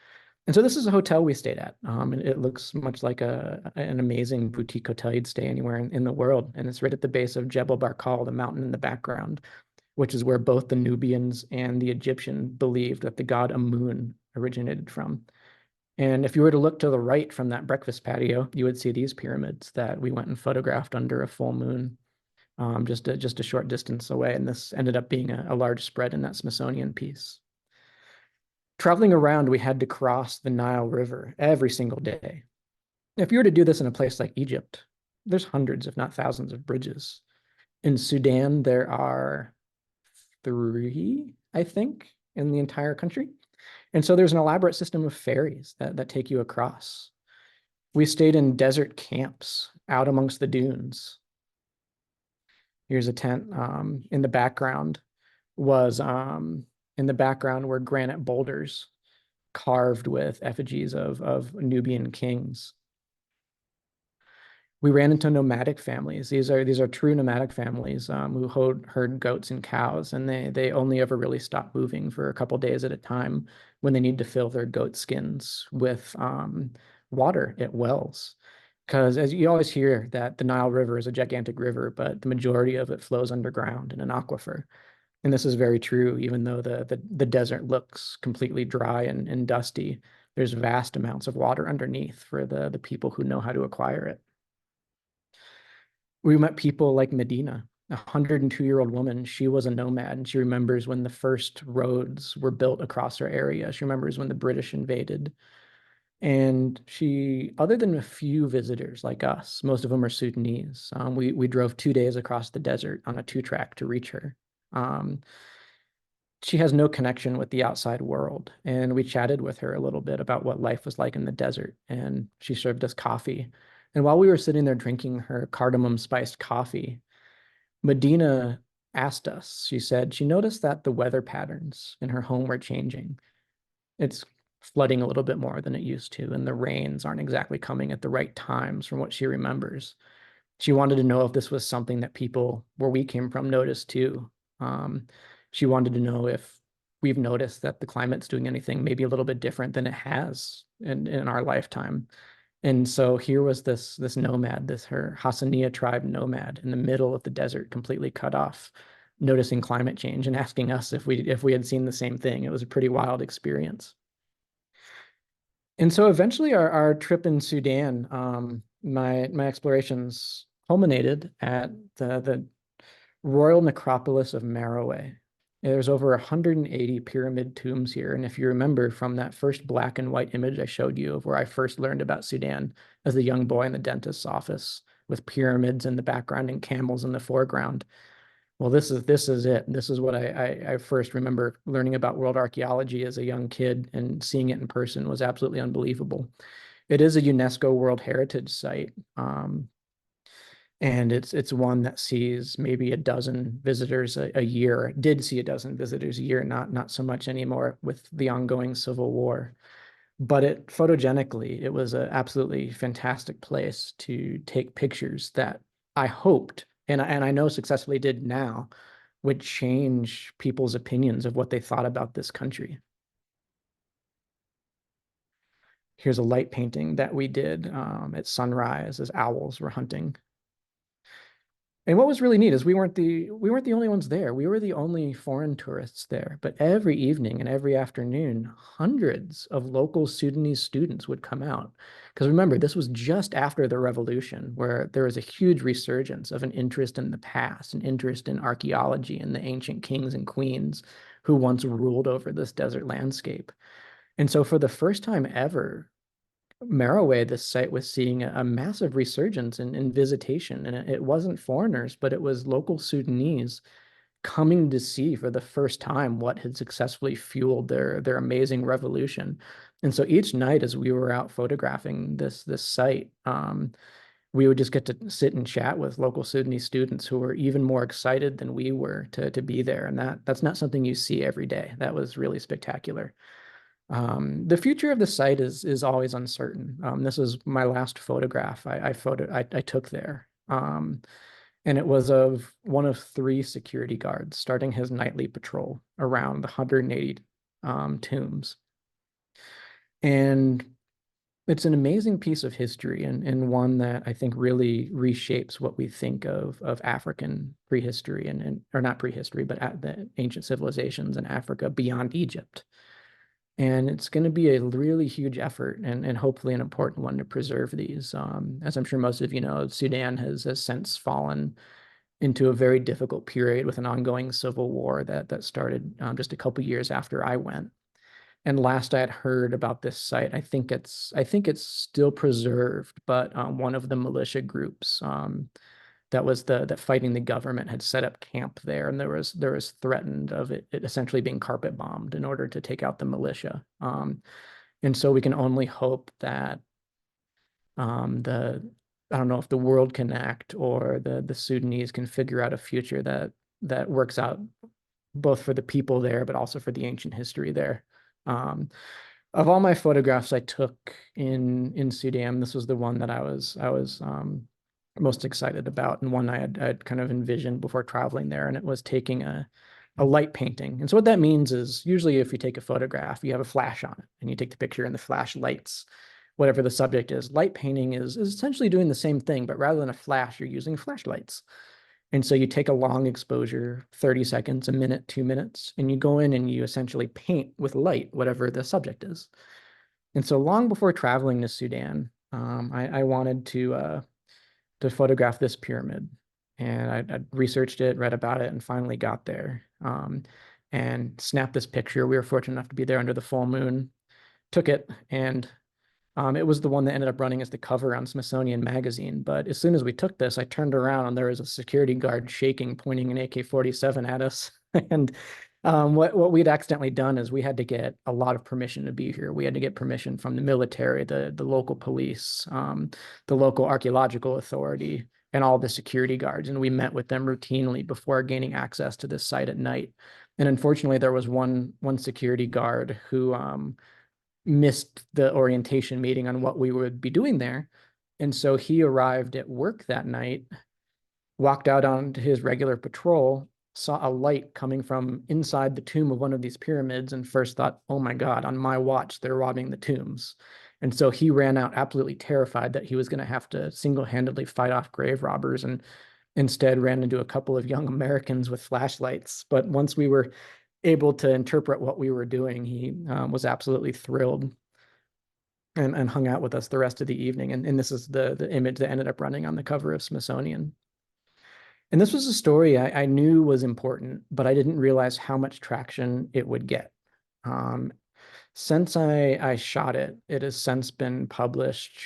And so this is a hotel we stayed at. And it looks much like an amazing boutique hotel you'd stay anywhere in the world. And it's right at the base of Jebel Barkal, the mountain in the background, which is where both the Nubians and the Egyptian believed that the god Amun originated from. And if you were to look to the right from that breakfast patio, you would see these pyramids that we went and photographed under a full moon, just a short distance away. And this ended up being a large spread in that Smithsonian piece. Traveling around, we had to cross the Nile River every single day. If you were to do this in a place like Egypt, there's hundreds, if not thousands, of bridges. In Sudan, there are 3, I think, in the entire country. And so there's an elaborate system of ferries that take you across. We stayed in desert camps out amongst the dunes. Here's a tent. In the background were granite boulders carved with effigies of Nubian kings. We ran into nomadic families. These are true nomadic families who herd goats and cows, and they only ever really stop moving for a couple days at a time when they need to fill their goat skins with water at wells. Because as you always hear that the Nile River is a gigantic river, but the majority of it flows underground in an aquifer. And this is very true, even though the desert looks completely dry and dusty. There's vast amounts of water underneath for the people who know how to acquire it. We met people like Medina, a 102-year-old woman. She was a nomad, and she remembers when the first roads were built across her area. She remembers when the British invaded. And she, other than a few visitors like us, most of them are Sudanese. We drove 2 days across the desert on a 2-track to reach her. She has no connection with the outside world. And we chatted with her a little bit about what life was like in the desert. And she served us coffee. And while we were sitting there drinking her cardamom spiced coffee, Medina asked us, she said, she noticed that the weather patterns in her home were changing. It's flooding a little bit more than it used to, and the rains aren't exactly coming at the right times from what she remembers. She wanted to know if this was something that people where we came from noticed too. She wanted to know if we've noticed that the climate's doing anything maybe a little bit different than it has in our lifetime. And so here was this nomad, her Hassaniya tribe nomad in the middle of the desert, completely cut off, noticing climate change and asking us if we had seen the same thing. It was a pretty wild experience. And so eventually our trip in Sudan, my explorations culminated at the Royal Necropolis of Merowe. There's over 180 pyramid tombs here. And if you remember from that first black and white image I showed you of where I first learned about Sudan as a young boy in the dentist's office with pyramids in the background and camels in the foreground. Well, this is it. This is what I first remember learning about world archaeology as a young kid, and seeing it in person was absolutely unbelievable. It is a UNESCO World Heritage Site. And it's one that sees maybe a dozen visitors a year. Did see a dozen visitors a year, not so much anymore with the ongoing civil war. But photogenically, it was an absolutely fantastic place to take pictures that I hoped, and I know successfully did now, would change people's opinions of what they thought about this country. Here's a light painting that we did at sunrise as owls were hunting. And what was really neat is we weren't the only ones there. We were the only foreign tourists there. But every evening and every afternoon, hundreds of local Sudanese students would come out. Because remember, this was just after the revolution, where there was a huge resurgence of an interest in the past, an interest in archaeology and the ancient kings and queens who once ruled over this desert landscape. And so for the first time ever, Merowe, this site was seeing a massive resurgence in visitation, and it wasn't foreigners, but it was local Sudanese coming to see for the first time what had successfully fueled their amazing revolution. And so each night, as we were out photographing this site, we would just get to sit and chat with local Sudanese students who were even more excited than we were to be there. And that's not something you see every day. That was really spectacular. The future of the site is always uncertain. This is my last photograph I took there. And it was of one of 3 security guards starting his nightly patrol around the 180 tombs. And it's an amazing piece of history, and one that I think really reshapes what we think of African prehistory and or not prehistory, but at the ancient civilizations in Africa beyond Egypt. And it's going to be a really huge effort and hopefully an important one to preserve these. As I'm sure most of you know, Sudan has since fallen into a very difficult period with an ongoing civil war that started just a couple years after I went. And last I had heard about this site, I think it's still preserved, but one of the militia groups that fighting the government had set up camp there, and there was threatened of it essentially being carpet bombed in order to take out the militia. And so we can only hope that the I don't know if the world can act or the Sudanese can figure out a future that works out both for the people there, but also for the ancient history there. Um, of all my photographs I took in Sudan, this was the one that I was most excited about, and one I'd kind of envisioned before traveling there, and it was taking a light painting. And so what that means is usually if you take a photograph, you have a flash on it, and you take the picture and the flash lights whatever the subject is. Light painting is essentially doing the same thing, but rather than a flash, you're using flashlights. And so you take a long exposure, 30 seconds, a minute, 2 minutes, and you go in and you essentially paint with light, whatever the subject is. And so long before traveling to Sudan, I wanted to photograph this pyramid. And I researched it, read about it, and finally got there and snapped this picture. We were fortunate enough to be there under the full moon, took it, and it was the one that ended up running as the cover on Smithsonian Magazine. But as soon as we took this, I turned around and there was a security guard shaking, pointing an AK-47 at us. And what we'd accidentally done is we had to get a lot of permission to be here. We had to get permission from the military, the local police, the local archaeological authority, and all the security guards. And we met with them routinely before gaining access to this site at night. And unfortunately, there was one security guard who missed the orientation meeting on what we would be doing there. And so he arrived at work that night, walked out onto his regular patrol, saw a light coming from inside the tomb of one of these pyramids, and first thought, oh my God, on my watch, they're robbing the tombs. And so he ran out absolutely terrified that he was going to have to single-handedly fight off grave robbers, and instead ran into a couple of young Americans with flashlights. But once we were able to interpret what we were doing, he was absolutely thrilled and hung out with us the rest of the evening. And this is the image that ended up running on the cover of Smithsonian. And this was a story I knew was important, but I didn't realize how much traction it would get. Since I shot it, it has since been published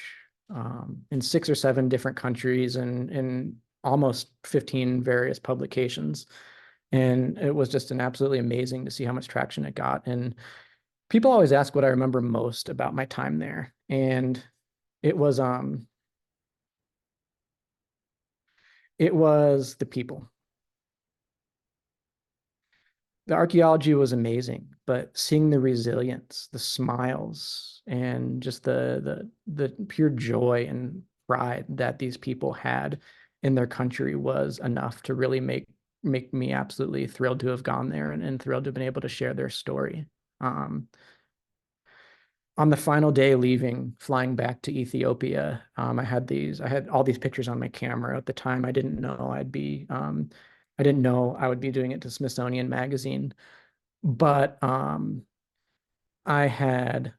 in 6 or 7 different countries and in almost 15 various publications. And it was just an absolutely amazing to see how much traction it got. And people always ask what I remember most about my time there. And it was the people. The archaeology was amazing, but seeing the resilience, the smiles, and just the pure joy and pride that these people had in their country was enough to really make me absolutely thrilled to have gone there and thrilled to have been able to share their story. On the final day leaving, flying back to Ethiopia, I had all these pictures on my camera. At the time, I didn't know I didn't know I would be doing it to Smithsonian Magazine, but I had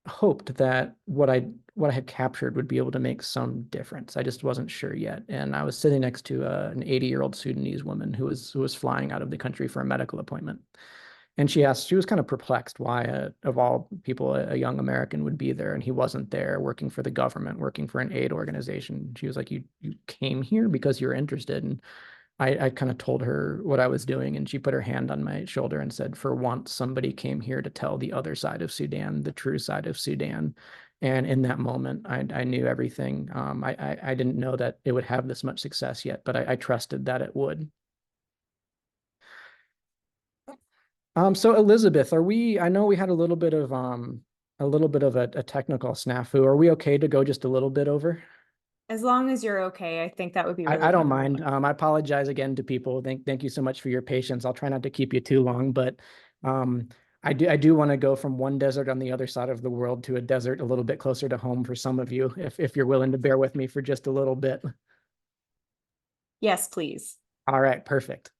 hoped that what I had captured would be able to make some difference. I just wasn't sure yet. And I was sitting next to an 80-year-old Sudanese woman who was flying out of the country for a medical appointment. And she was kind of perplexed why, of all people, a young American would be there and he wasn't there working for the government, working for an aid organization. She was like, you came here because you're interested. And I kind of told her what I was doing, and she put her hand on my shoulder and said, for once, somebody came here to tell the other side of Sudan, the true side of Sudan. And in that moment, I knew everything. I didn't know that it would have this much success yet, but I trusted that it would. So Elizabeth, I know we had a little bit of a technical snafu. Are we okay to go just a little bit over? As long as you're okay, I think that would be really I don't fun. mind. I apologize again to people. Thank you so much for your patience. I'll try not to keep you too long, but um, I do want to go from one desert on the other side of the world to a desert a little bit closer to home for some of you, if you're willing to bear with me for just a little bit. Yes, please. All right, perfect.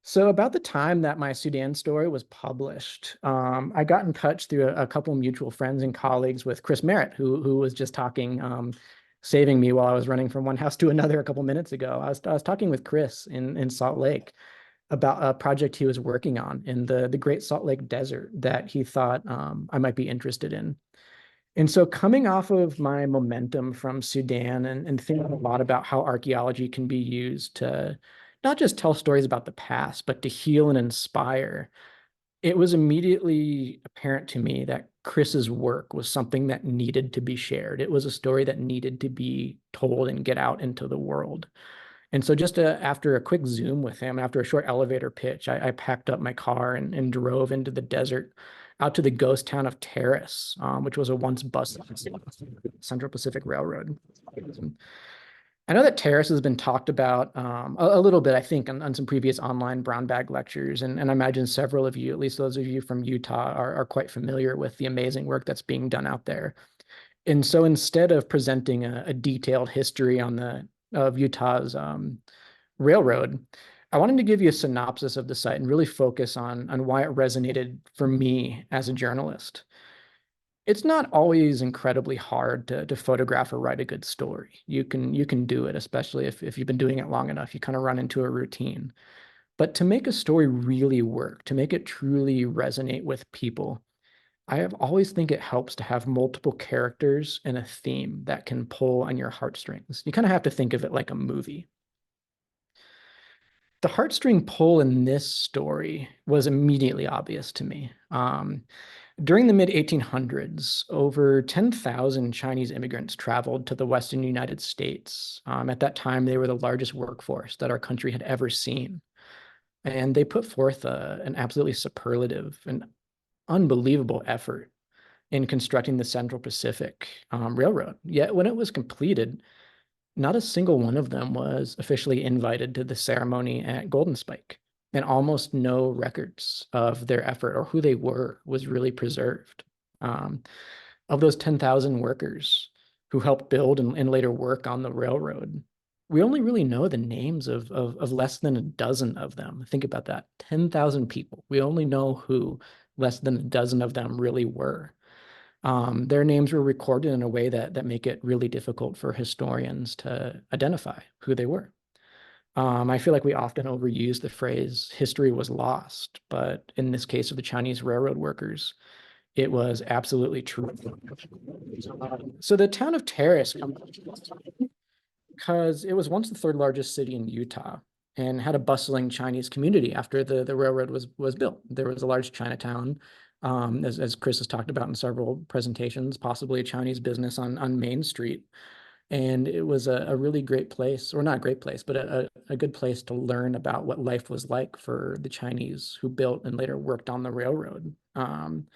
So about the time that my Sudan story was published, I got in touch through a couple mutual friends and colleagues with Chris Merritt, who was just talking, saving me while I was running from one house to another a couple minutes ago. I was talking with Chris in Salt Lake about a project he was working on in the Great Salt Lake Desert that he thought I might be interested in. And so coming off of my momentum from Sudan and thinking a lot about how archaeology can be used to not just tell stories about the past, but to heal and inspire, it was immediately apparent to me that Chris's work was something that needed to be shared. It was a story that needed to be told and get out into the world. And so just after a quick Zoom with him, after a short elevator pitch, I packed up my car and drove into the desert out to the ghost town of Terrace, which was a once bustling Central Pacific Railroad. I know that Terrace has been talked about a little bit, I think, on some previous online brown bag lectures. And I imagine several of you, at least those of you from Utah, are quite familiar with the amazing work that's being done out there. And so instead of presenting a detailed history of Utah's railroad, I wanted to give you a synopsis of the site and really focus on why it resonated for me as a journalist. It's not always incredibly hard to photograph or write a good story. You can do it, especially if you've been doing it long enough. You kind of run into a routine. But to make a story really work, to make it truly resonate with people, I have always think it helps to have multiple characters and a theme that can pull on your heartstrings. You kind of have to think of it like a movie. The heartstring pull in this story was immediately obvious to me. During the mid 1800s, over 10,000 Chinese immigrants traveled to the Western United States. At that time, they were the largest workforce that our country had ever seen. And they put forth an absolutely superlative and unbelievable effort in constructing the Central Pacific Railroad. Yet when it was completed, not a single one of them was officially invited to the ceremony at Golden Spike, and almost no records of their effort or who they were was really preserved. Um, of those 10,000 workers who helped build and later work on the railroad, we only really know the names of less than a dozen of them. Think about that. 10,000 people. We only know who less than a dozen of them really were. Their names were recorded in a way that make it really difficult for historians to identify who they were. I feel like we often overuse the phrase history was lost, but in this case of the Chinese railroad workers, it was absolutely true. So the town of Terrace, because it was once the third largest city in Utah and had a bustling Chinese community after the railroad was built. There was a large Chinatown, as Chris has talked about in several presentations, possibly a Chinese business on Main Street. And it was a really great place, or not a great place, but a good place to learn about what life was like for the Chinese who built and later worked on the railroad. And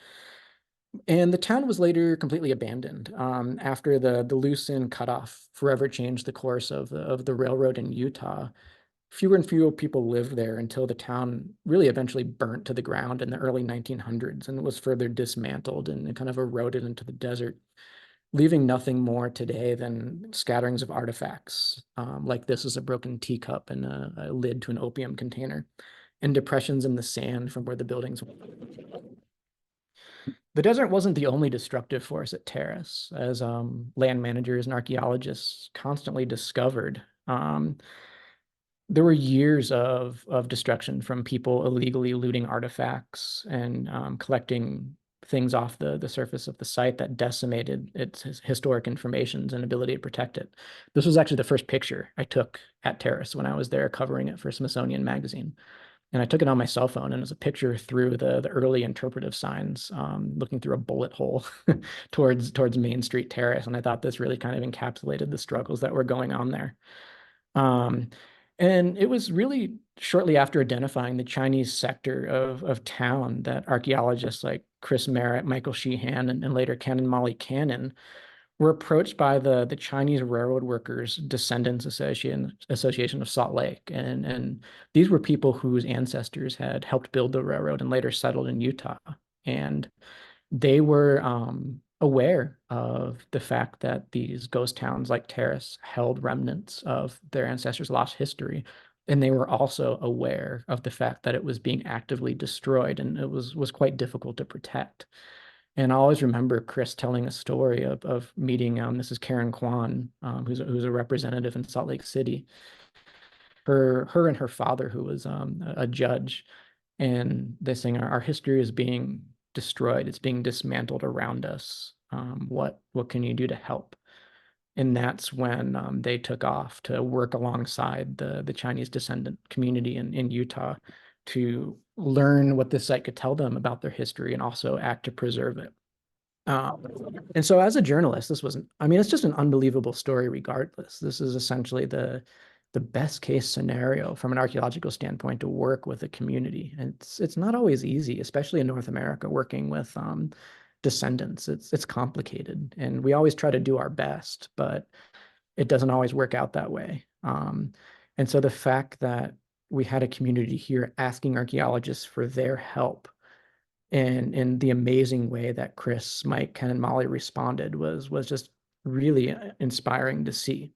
the town was later completely abandoned after the Lucin cutoff forever changed the course of the railroad in Utah. Fewer and fewer people lived there until the town really eventually burnt to the ground in the early 1900s and was further dismantled and kind of eroded into the desert, leaving nothing more today than scatterings of artifacts, like this is a broken teacup and a lid to an opium container, and depressions in the sand from where the buildings were. The desert wasn't the only destructive force at Terrace, as land managers and archaeologists constantly discovered. there were years of destruction from people illegally looting artifacts and collecting things off the surface of the site that decimated its historic informations and ability to protect it. This was actually the first picture I took at Terrace when I was there covering it for Smithsonian Magazine. And I took it on my cell phone, and it was a picture through the early interpretive signs, looking through a bullet hole towards Main Street Terrace. And I thought this really kind of encapsulated the struggles that were going on there. Um, and it was really shortly after identifying the Chinese sector of town that archaeologists like Chris Merritt, Michael Sheehan, and later Ken and Molly Cannon were approached by the Chinese Railroad Workers Descendants Association of Salt Lake. And these were people whose ancestors had helped build the railroad and later settled in Utah. And they were aware of the fact that these ghost towns like Terrace held remnants of their ancestors' lost history. And they were also aware of the fact that it was being actively destroyed and it was quite difficult to protect. And I always remember Chris telling a story of meeting, this is Karen Kwan, who's a representative in Salt Lake City. Her and her father, who was a judge, and they saying our history is being destroyed, it's being dismantled around us. What can you do to help? And that's when they took off to work alongside the Chinese descendant community in Utah to learn what this site could tell them about their history and also act to preserve it. And so as a journalist, this wasn't, I mean, it's just an unbelievable story regardless. This is essentially the best case scenario from an archaeological standpoint to work with a community. And it's not always easy, especially in North America, working with descendants. It's complicated. And we always try to do our best, but it doesn't always work out that way. And so the fact that we had a community here asking archaeologists for their help and in the amazing way that Chris, Mike, Ken, and Molly responded was just really inspiring to see.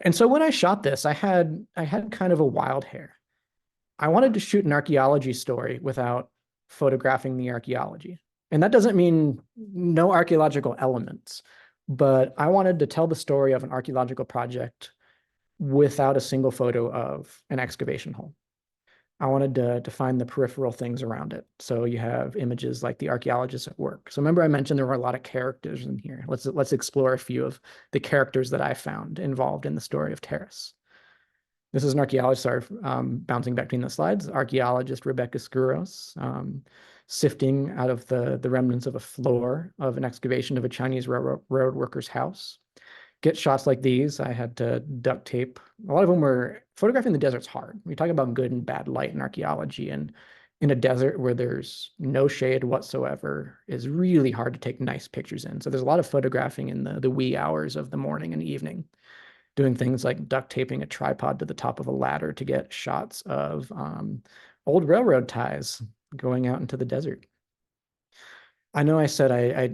And so when I shot this, I had kind of a wild hair. I wanted to shoot an archaeology story without photographing the archaeology. And that doesn't mean no archaeological elements, but I wanted to tell the story of an archaeological project without a single photo of an excavation hole. I wanted to find the peripheral things around it. So you have images like the archaeologists at work. So remember I mentioned there were a lot of characters in here. Let's explore a few of the characters that I found involved in the story of Terrace. This is an archaeologist, sorry, bouncing back between the slides, archaeologist Rebecca Skouros, sifting out of the remnants of a floor of an excavation of a Chinese railroad worker's house. Get shots like these, I had to duct tape. A lot of them were, photographing the desert's hard. We talk about good and bad light in archaeology, and in a desert where there's no shade whatsoever is really hard to take nice pictures in. So there's a lot of photographing in the wee hours of the morning and evening, doing things like duct taping a tripod to the top of a ladder to get shots of old railroad ties going out into the desert. I know I said I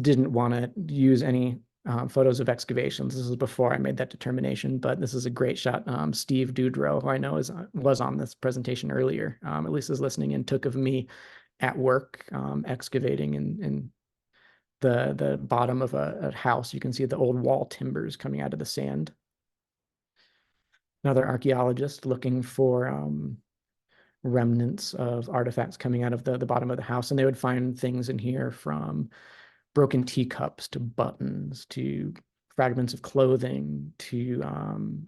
didn't want to use any photos of excavations. This is before I made that determination, but this is a great shot. Steve Dudrow, who I know was on this presentation earlier, at least is listening in, took of me at work excavating in the bottom of a house. You can see the old wall timbers coming out of the sand. Another archaeologist looking for remnants of artifacts coming out of the bottom of the house, and they would find things in here from broken teacups to buttons to fragments of clothing to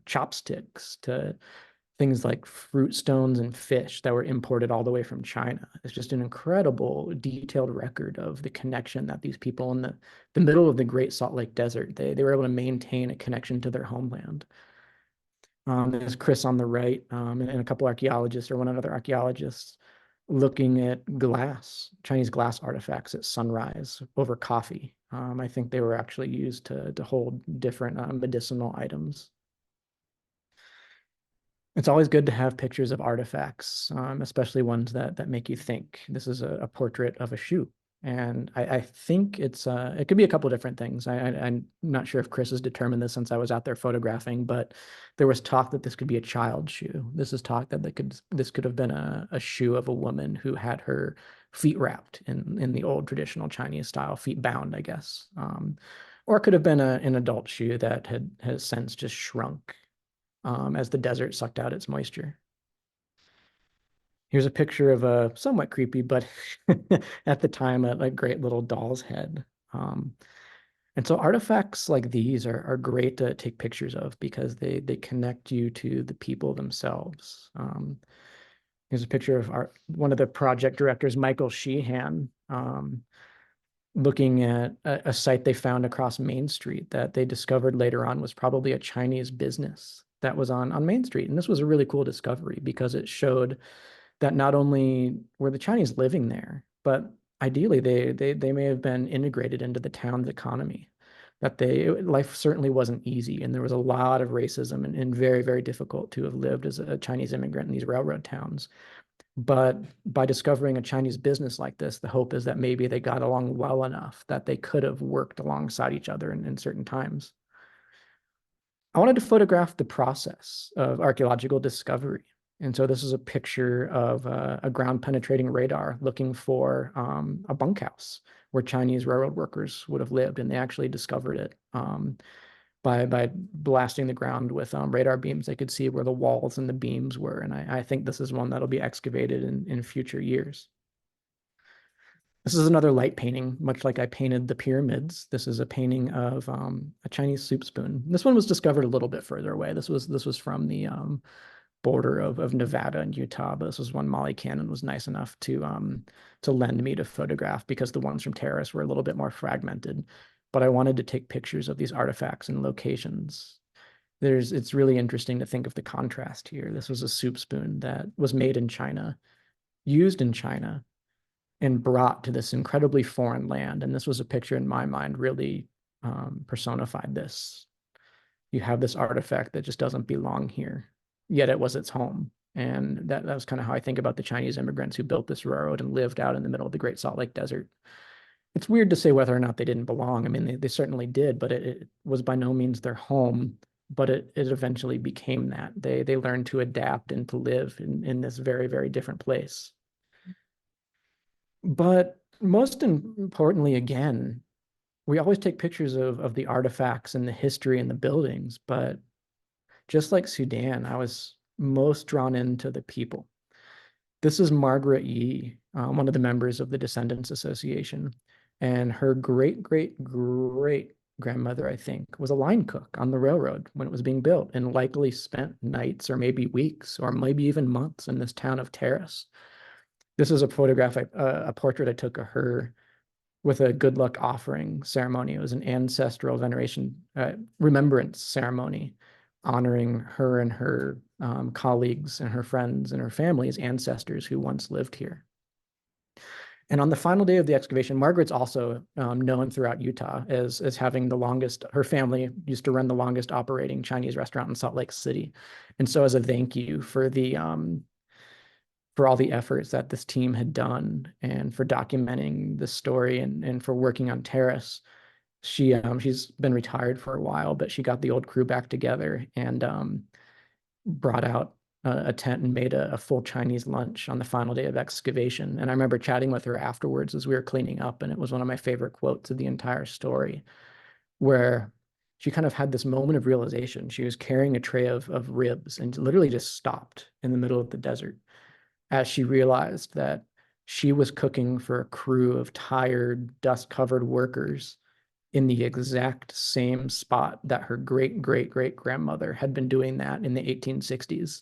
chopsticks to things like fruit stones and fish that were imported all the way from China. It's just an incredible detailed record of the connection that these people in the middle of the Great Salt Lake Desert, they were able to maintain a connection to their homeland. There's Chris on the right, and a couple archaeologists, or one other archaeologist, looking at glass, Chinese glass artifacts at sunrise over coffee. I think they were actually used to hold different medicinal items. It's always good to have pictures of artifacts, especially ones that make you think. This is a portrait of a shoe. And I think it could be a couple different things. I'm not sure if Chris has determined this since I was out there photographing, but there was talk that this could be a child shoe. This is talk that this could have been a shoe of a woman who had her feet wrapped in the old traditional Chinese style, feet bound, I guess. Or it could have been an adult shoe that has since just shrunk. as the desert sucked out its moisture. Here's a picture of a somewhat creepy, but at the time, a great little doll's head. And so artifacts like these are great to take pictures of because they connect you to the people themselves. Here's a picture of one of the project directors, Michael Sheehan, looking at a site they found across Main Street that they discovered later on was probably a Chinese business that was on Main Street. And this was a really cool discovery because it showed that not only were the Chinese living there, but ideally they may have been integrated into the town's economy. That life certainly wasn't easy, and there was a lot of racism and very, very difficult to have lived as a Chinese immigrant in these railroad towns. But by discovering a Chinese business like this, the hope is that maybe they got along well enough that they could have worked alongside each other in certain times. I wanted to photograph the process of archaeological discovery. And so this is a picture of a ground penetrating radar looking for a bunkhouse where Chinese railroad workers would have lived. And they actually discovered it by blasting the ground with radar beams. They could see where the walls and the beams were. And I think this is one that'll be excavated in future years. This is another light painting, much like I painted the pyramids. This is a painting of a Chinese soup spoon. This one was discovered a little bit further away. This was from the border of Nevada and Utah, but this was one Molly Cannon was nice enough to lend me to photograph because the ones from Terrace were a little bit more fragmented. But I wanted to take pictures of these artifacts and locations. It's really interesting to think of the contrast here. This was a soup spoon that was made in China, used in China, and brought to this incredibly foreign land. And this was a picture in my mind really personified this. You have this artifact that just doesn't belong here, yet it was its home. And that was kind of how I think about the Chinese immigrants who built this railroad and lived out in the middle of the Great Salt Lake Desert. It's weird to say whether or not they didn't belong. I mean, they certainly did, but it was by no means their home, but it eventually became that. They learned to adapt and to live in this very, very different place. But most importantly, again, we always take pictures of the artifacts and the history and the buildings, but just like Sudan, I was most drawn into the people. This is Margaret Yi, one of the members of the Descendants Association, and her great, great, great grandmother, I think, was a line cook on the railroad when it was being built and likely spent nights or maybe weeks or maybe even months in this town of Terrace. This is a photograph, a portrait I took of her with a good luck offering ceremony. It was an ancestral veneration, remembrance ceremony, honoring her and her colleagues and her friends and her family's ancestors who once lived here. And on the final day of the excavation, Margaret's also known throughout Utah as having the longest, her family used to run the longest operating Chinese restaurant in Salt Lake City. And so as a thank you for all the efforts that this team had done and for documenting the story and for working on Terrace, she's been retired for a while, but she got the old crew back together and brought out a tent and made a full Chinese lunch on the final day of excavation. And I remember chatting with her afterwards as we were cleaning up, and it was one of my favorite quotes of the entire story, where she kind of had this moment of realization. She was carrying a tray of ribs and literally just stopped in the middle of the desert as she realized that she was cooking for a crew of tired, dust-covered workers in the exact same spot that her great-great-great-grandmother had been doing that in the 1860s.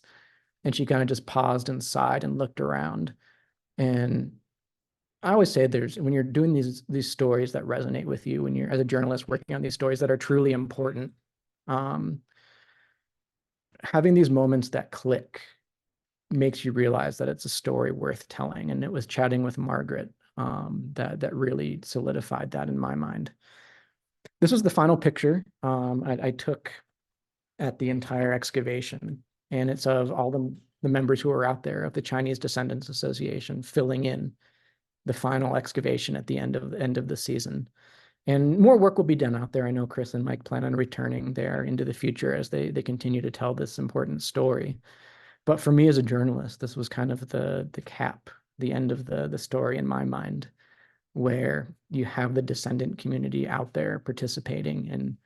And she kind of just paused and sighed and looked around. And I always say when you're doing these stories that resonate with you, when you're as a journalist working on these stories that are truly important, having these moments that click makes you realize that it's a story worth telling. And it was chatting with Margaret that really solidified that in my mind. This was the final picture I took at the entire excavation. And it's of all the members who are out there of the Chinese Descendants Association filling in the final excavation at the end of the season. And more work will be done out there. I know Chris and Mike plan on returning there into the future as they continue to tell this important story. But for me as a journalist, this was kind of the cap, the end of the story in my mind, where you have the descendant community out there participating and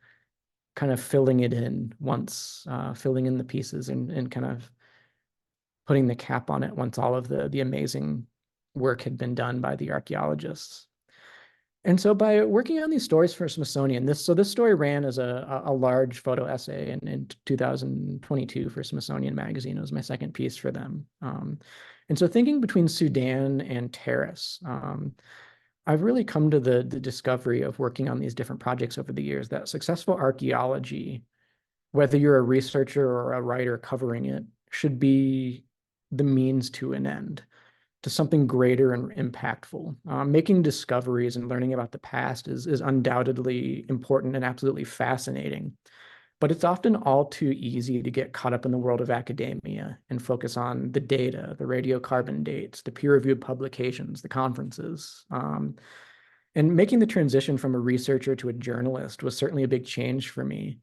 kind of filling it in once, filling in the pieces and kind of putting the cap on it once all of the amazing work had been done by the archaeologists. And so by working on these stories for Smithsonian, this story ran as a large photo essay in 2022 for Smithsonian Magazine. It was my second piece for them. And so thinking between Sudan and Terrace, I've really come to the discovery of working on these different projects over the years that successful archaeology, whether you're a researcher or a writer covering it, should be the means to an end, to something greater and impactful. Making discoveries and learning about the past is undoubtedly important and absolutely fascinating, but it's often all too easy to get caught up in the world of academia and focus on the data, the radiocarbon dates, the peer-reviewed publications, the conferences. And making the transition from a researcher to a journalist was certainly a big change for me.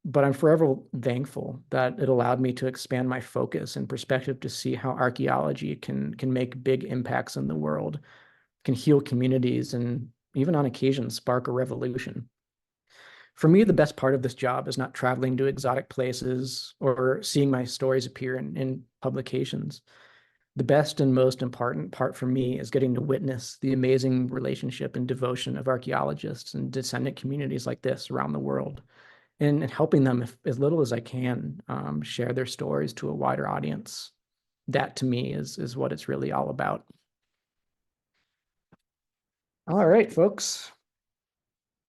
But I'm forever thankful that it allowed me to expand my focus and perspective to see how archaeology can make big impacts in the world, can heal communities, and even on occasion spark a revolution. For me, the best part of this job is not traveling to exotic places or seeing my stories appear in publications. The best and most important part for me is getting to witness the amazing relationship and devotion of archaeologists and descendant communities like this around the world, and helping them, as little as I can, share their stories to a wider audience. That to me is what it's really all about. All right, folks.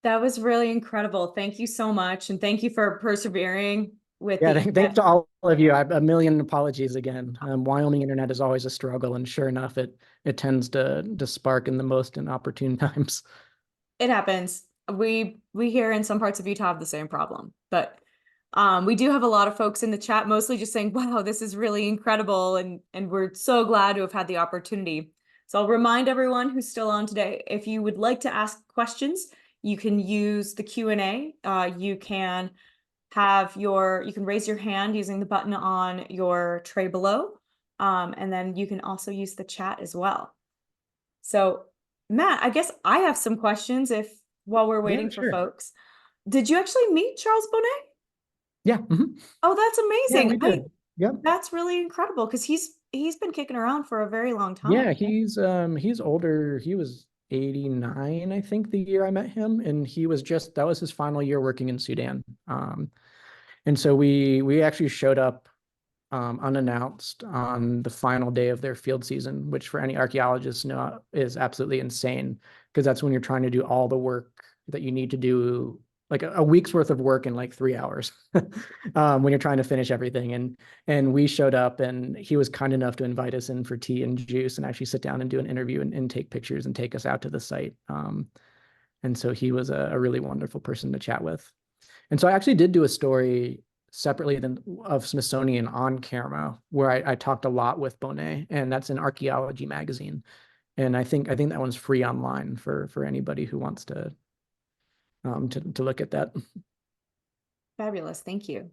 That was really incredible. Thank you so much. And thank you for persevering with Yeah, the thanks to all of you. I have a million apologies again. Wyoming internet is always a struggle, and sure enough, it tends to spark in the most inopportune times. It happens. We here in some parts of Utah have the same problem, but we do have a lot of folks in the chat, mostly just saying, wow, this is really incredible. And we're so glad to have had the opportunity. So I'll remind everyone who's still on today, if you would like to ask questions, you can use the Q&A. You can raise your hand using the button on your tray below. And then you can also use the chat as well. So Matt, I guess I have some questions while we're waiting for folks. Did you actually meet Charles Bonnet? Yeah. Oh, that's Yeah, amazing. we did. Yep. That's really incredible because he's been kicking around for a very long time. Yeah, he's older. He was 89, I think, the year I met him, and that was his final year working in Sudan. And so we actually showed up unannounced on the final day of their field season, which for any archaeologists know is absolutely insane, because that's when you're trying to do all the work that you need to do, like a week's worth of work in like 3 hours, when you're trying to finish everything. And we showed up, and he was kind enough to invite us in for tea and juice and actually sit down and do an interview and take pictures and take us out to the site. And so he was a really wonderful person to chat with. And so I actually did do a story separately of Smithsonian on camera, where I talked a lot with Bonnet, and that's in Archaeology Magazine. And I think that one's free online for anybody who wants to look at that. Fabulous. Thank you.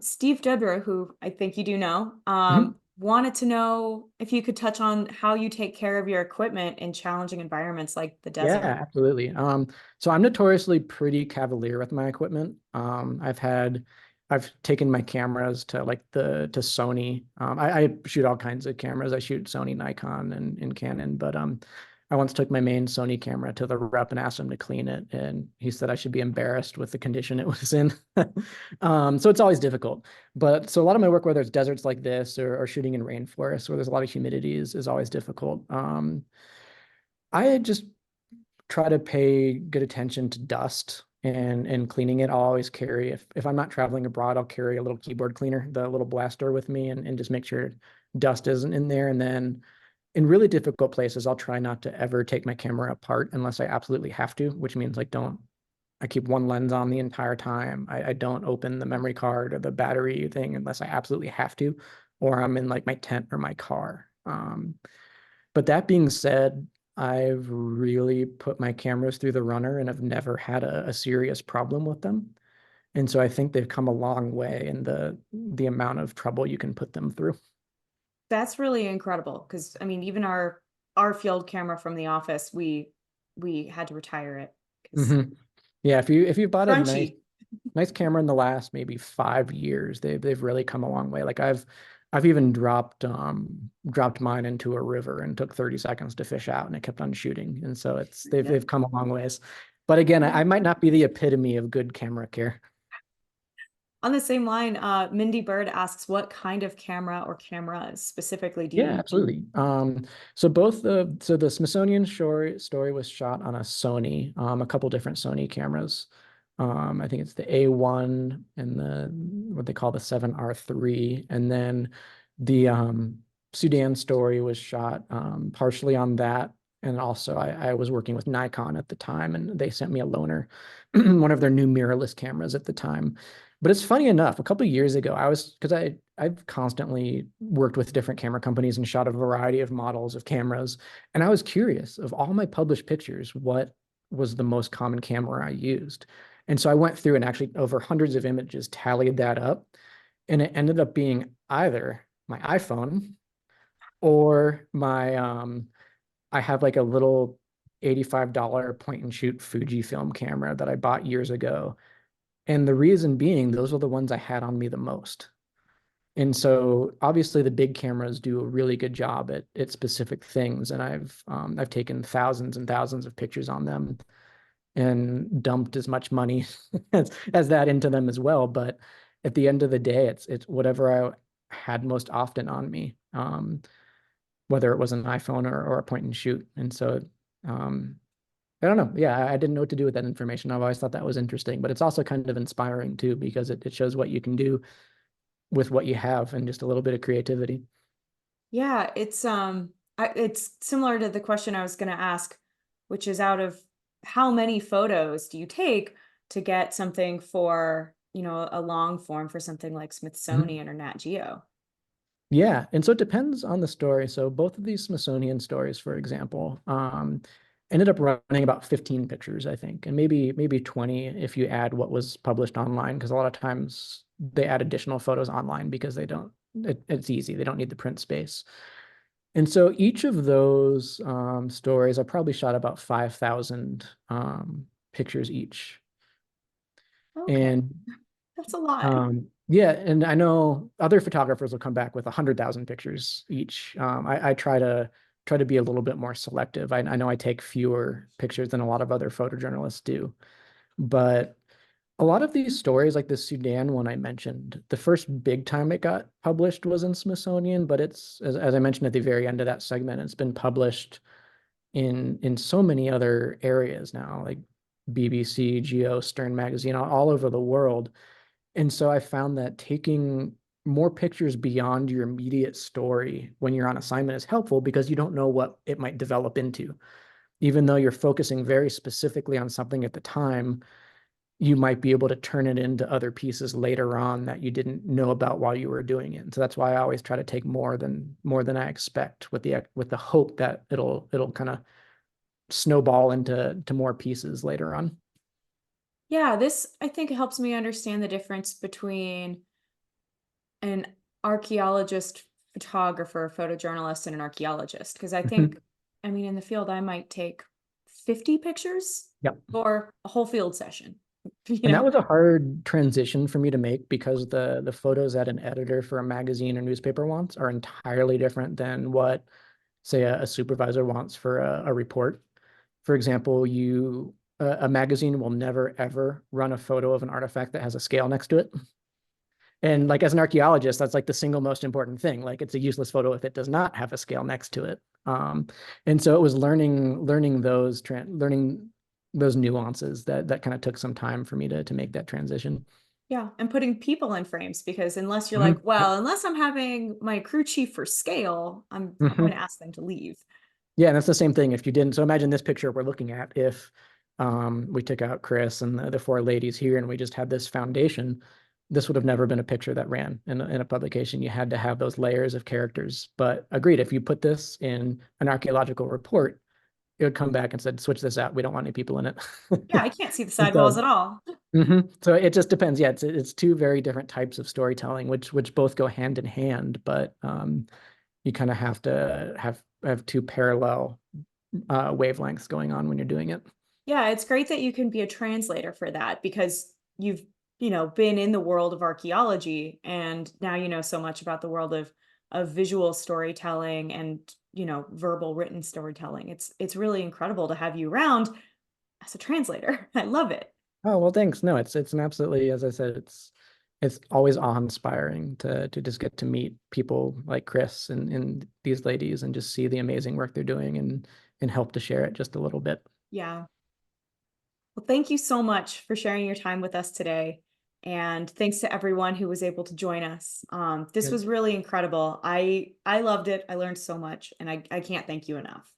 Steve Deborah, who I think you do know, wanted to know if you could touch on how you take care of your equipment in challenging environments like the desert. Yeah, absolutely. So I'm notoriously pretty cavalier with my equipment. I've taken my cameras to to Sony. I shoot all kinds of cameras. I shoot Sony, Nikon, and Canon, but I once took my main Sony camera to the rep and asked him to clean it, and he said I should be embarrassed with the condition it was in. So it's always difficult. But so a lot of my work, whether it's deserts like this or shooting in rainforests where there's a lot of humidity, is always difficult. I just try to pay good attention to dust and cleaning it. I'll always carry, if I'm not traveling abroad, I'll carry a little keyboard cleaner, the little blaster with me, and just make sure dust isn't in there. And then in really difficult places, I'll try not to ever take my camera apart unless I absolutely have to, which means I keep one lens on the entire time. I don't open the memory card or the battery thing unless I absolutely have to, or I'm in like my tent or my car. But that being said, I've really put my cameras through the runner and I've never had a serious problem with them. And so I think they've come a long way in the amount of trouble you can put them through. That's really incredible because I mean, even our field camera from the office, we had to retire it. Yeah, if you bought a nice, nice camera in the last maybe 5 years. They've really come a long way. Like I've even dropped mine into a river and took 30 seconds to fish out, and it kept on shooting. And so they've come a long ways. But again, I might not be the epitome of good camera care. On the same line, Mindy Bird asks, what kind of camera or cameras specifically do you Yeah, use? absolutely. So the Smithsonian story was shot on a Sony, a couple different Sony cameras. I think it's the A1 and the what they call the 7R3, and then the Sudan story was shot partially on that, and also I was working with Nikon at the time, and they sent me a loaner, one of their new mirrorless cameras at the time. But it's funny enough, a couple of years ago, because I've constantly worked with different camera companies and shot a variety of models of cameras. And I was curious, of all my published pictures, what was the most common camera I used? And so I went through and actually over hundreds of images tallied that up. And it ended up being either my iPhone or I have like a little $85 point and shoot Fujifilm camera that I bought years ago. And the reason being, those are the ones I had on me the most. And so obviously the big cameras do a really good job at specific things. And I've taken thousands and thousands of pictures on them and dumped as much money as that into them as well. But at the end of the day, it's whatever I had most often on me, whether it was an iPhone or a point and shoot. And so I don't know. Yeah, I didn't know what to do with that information. I've always thought that was interesting, but it's also kind of inspiring too, because it shows what you can do with what you have and just a little bit of creativity. Yeah, it's similar to the question I was going to ask, which is out of how many photos do you take to get something for, a long form for something like Smithsonian or Nat Geo? Yeah, and so it depends on the story. So both of these Smithsonian stories, for example, ended up running about 15 pictures, I think, and maybe 20 if you add what was published online, because a lot of times they add additional photos online because it's easy. They don't need the print space. And so each of those stories, I probably shot about 5,000 pictures each. Okay, And that's a lot. yeah, and I know other photographers will come back with 100,000 pictures each. I try to be a little bit more selective. I know I take fewer pictures than a lot of other photojournalists do, but a lot of these stories, like the Sudan one I mentioned, the first big time it got published was in Smithsonian, but it's as I mentioned at the very end of that segment, it's been published in so many other areas now, like BBC, Geo, Stern Magazine, all over the world. And so I found that taking more pictures beyond your immediate story when you're on assignment is helpful, because you don't know what it might develop into. Even though you're focusing very specifically on something at the time, you might be able to turn it into other pieces later on that you didn't know about while you were doing it. And so that's why I always try to take more than I expect, with the hope that it'll kind of snowball into more pieces later on. Yeah, this I think helps me understand the difference between an archaeologist, photographer, photojournalist, and an archaeologist. Because I think, in the field, I might take 50 pictures Yep. for a whole field session. And that was a hard transition for me to make, because the photos that an editor for a magazine or newspaper wants are entirely different than what, say, a supervisor wants for a report. For example, a magazine will never ever run a photo of an artifact that has a scale next to it. And like as an archaeologist, that's like the single most important thing. Like it's a useless photo if it does not have a scale next to it. And so it was learning those nuances that kind of took some time for me to make that transition. Yeah, and putting people in frames, because unless you're Mhm. like, well, unless I'm having my crew chief for scale, I'm going to ask them to leave. Yeah, and that's the same thing if you didn't. So imagine this picture we're looking at. If we took out Chris and the four ladies here and we just had this foundation, this would have never been a picture that ran in a publication. You had to have those layers of characters. But agreed, if you put this in an archaeological report, it would come back and said, switch this out. We don't want any people in it. Yeah, I can't see the And sidewalls at all. so it just depends. Yeah, it's two very different types of storytelling, which both go hand in hand, but you kind of have to have two parallel wavelengths going on when you're doing it. Yeah, it's great that you can be a translator for that, because you've been in the world of archaeology, and now you know so much about the world of visual storytelling and verbal written storytelling. It's really incredible to have you around as a translator. I love it. Oh, well, thanks. No, it's an absolutely, as I said, it's always awe-inspiring to just get to meet people like Chris and these ladies and just see the amazing work they're doing and help to share it just a little bit. Yeah. Well, thank you so much for sharing your time with us today. And thanks to everyone who was able to join us. This Good. was really incredible. I loved it. I learned so much, and I can't thank you enough.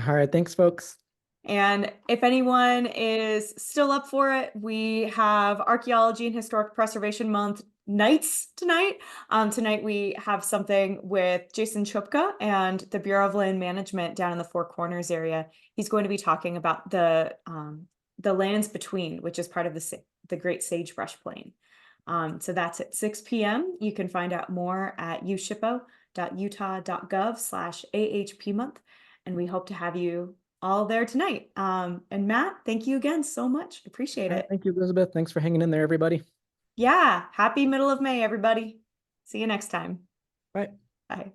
All right, thanks, folks. And if anyone is still up for it, we have Archaeology and Historic Preservation Month nights tonight. Tonight we have something with Jason Chupka and the Bureau of Land Management down in the Four Corners area. He's going to be talking about the lands between, which is part of the Great Sagebrush Plain. So that's at 6 p.m. You can find out more at ushippo.utah.gov/AHP month. And we hope to have you all there tonight. And Matt, thank you again so much. Appreciate it. Thank you, Elizabeth. Thanks for hanging in there, everybody. Yeah. Happy middle of May, everybody. See you next time. Bye. Bye.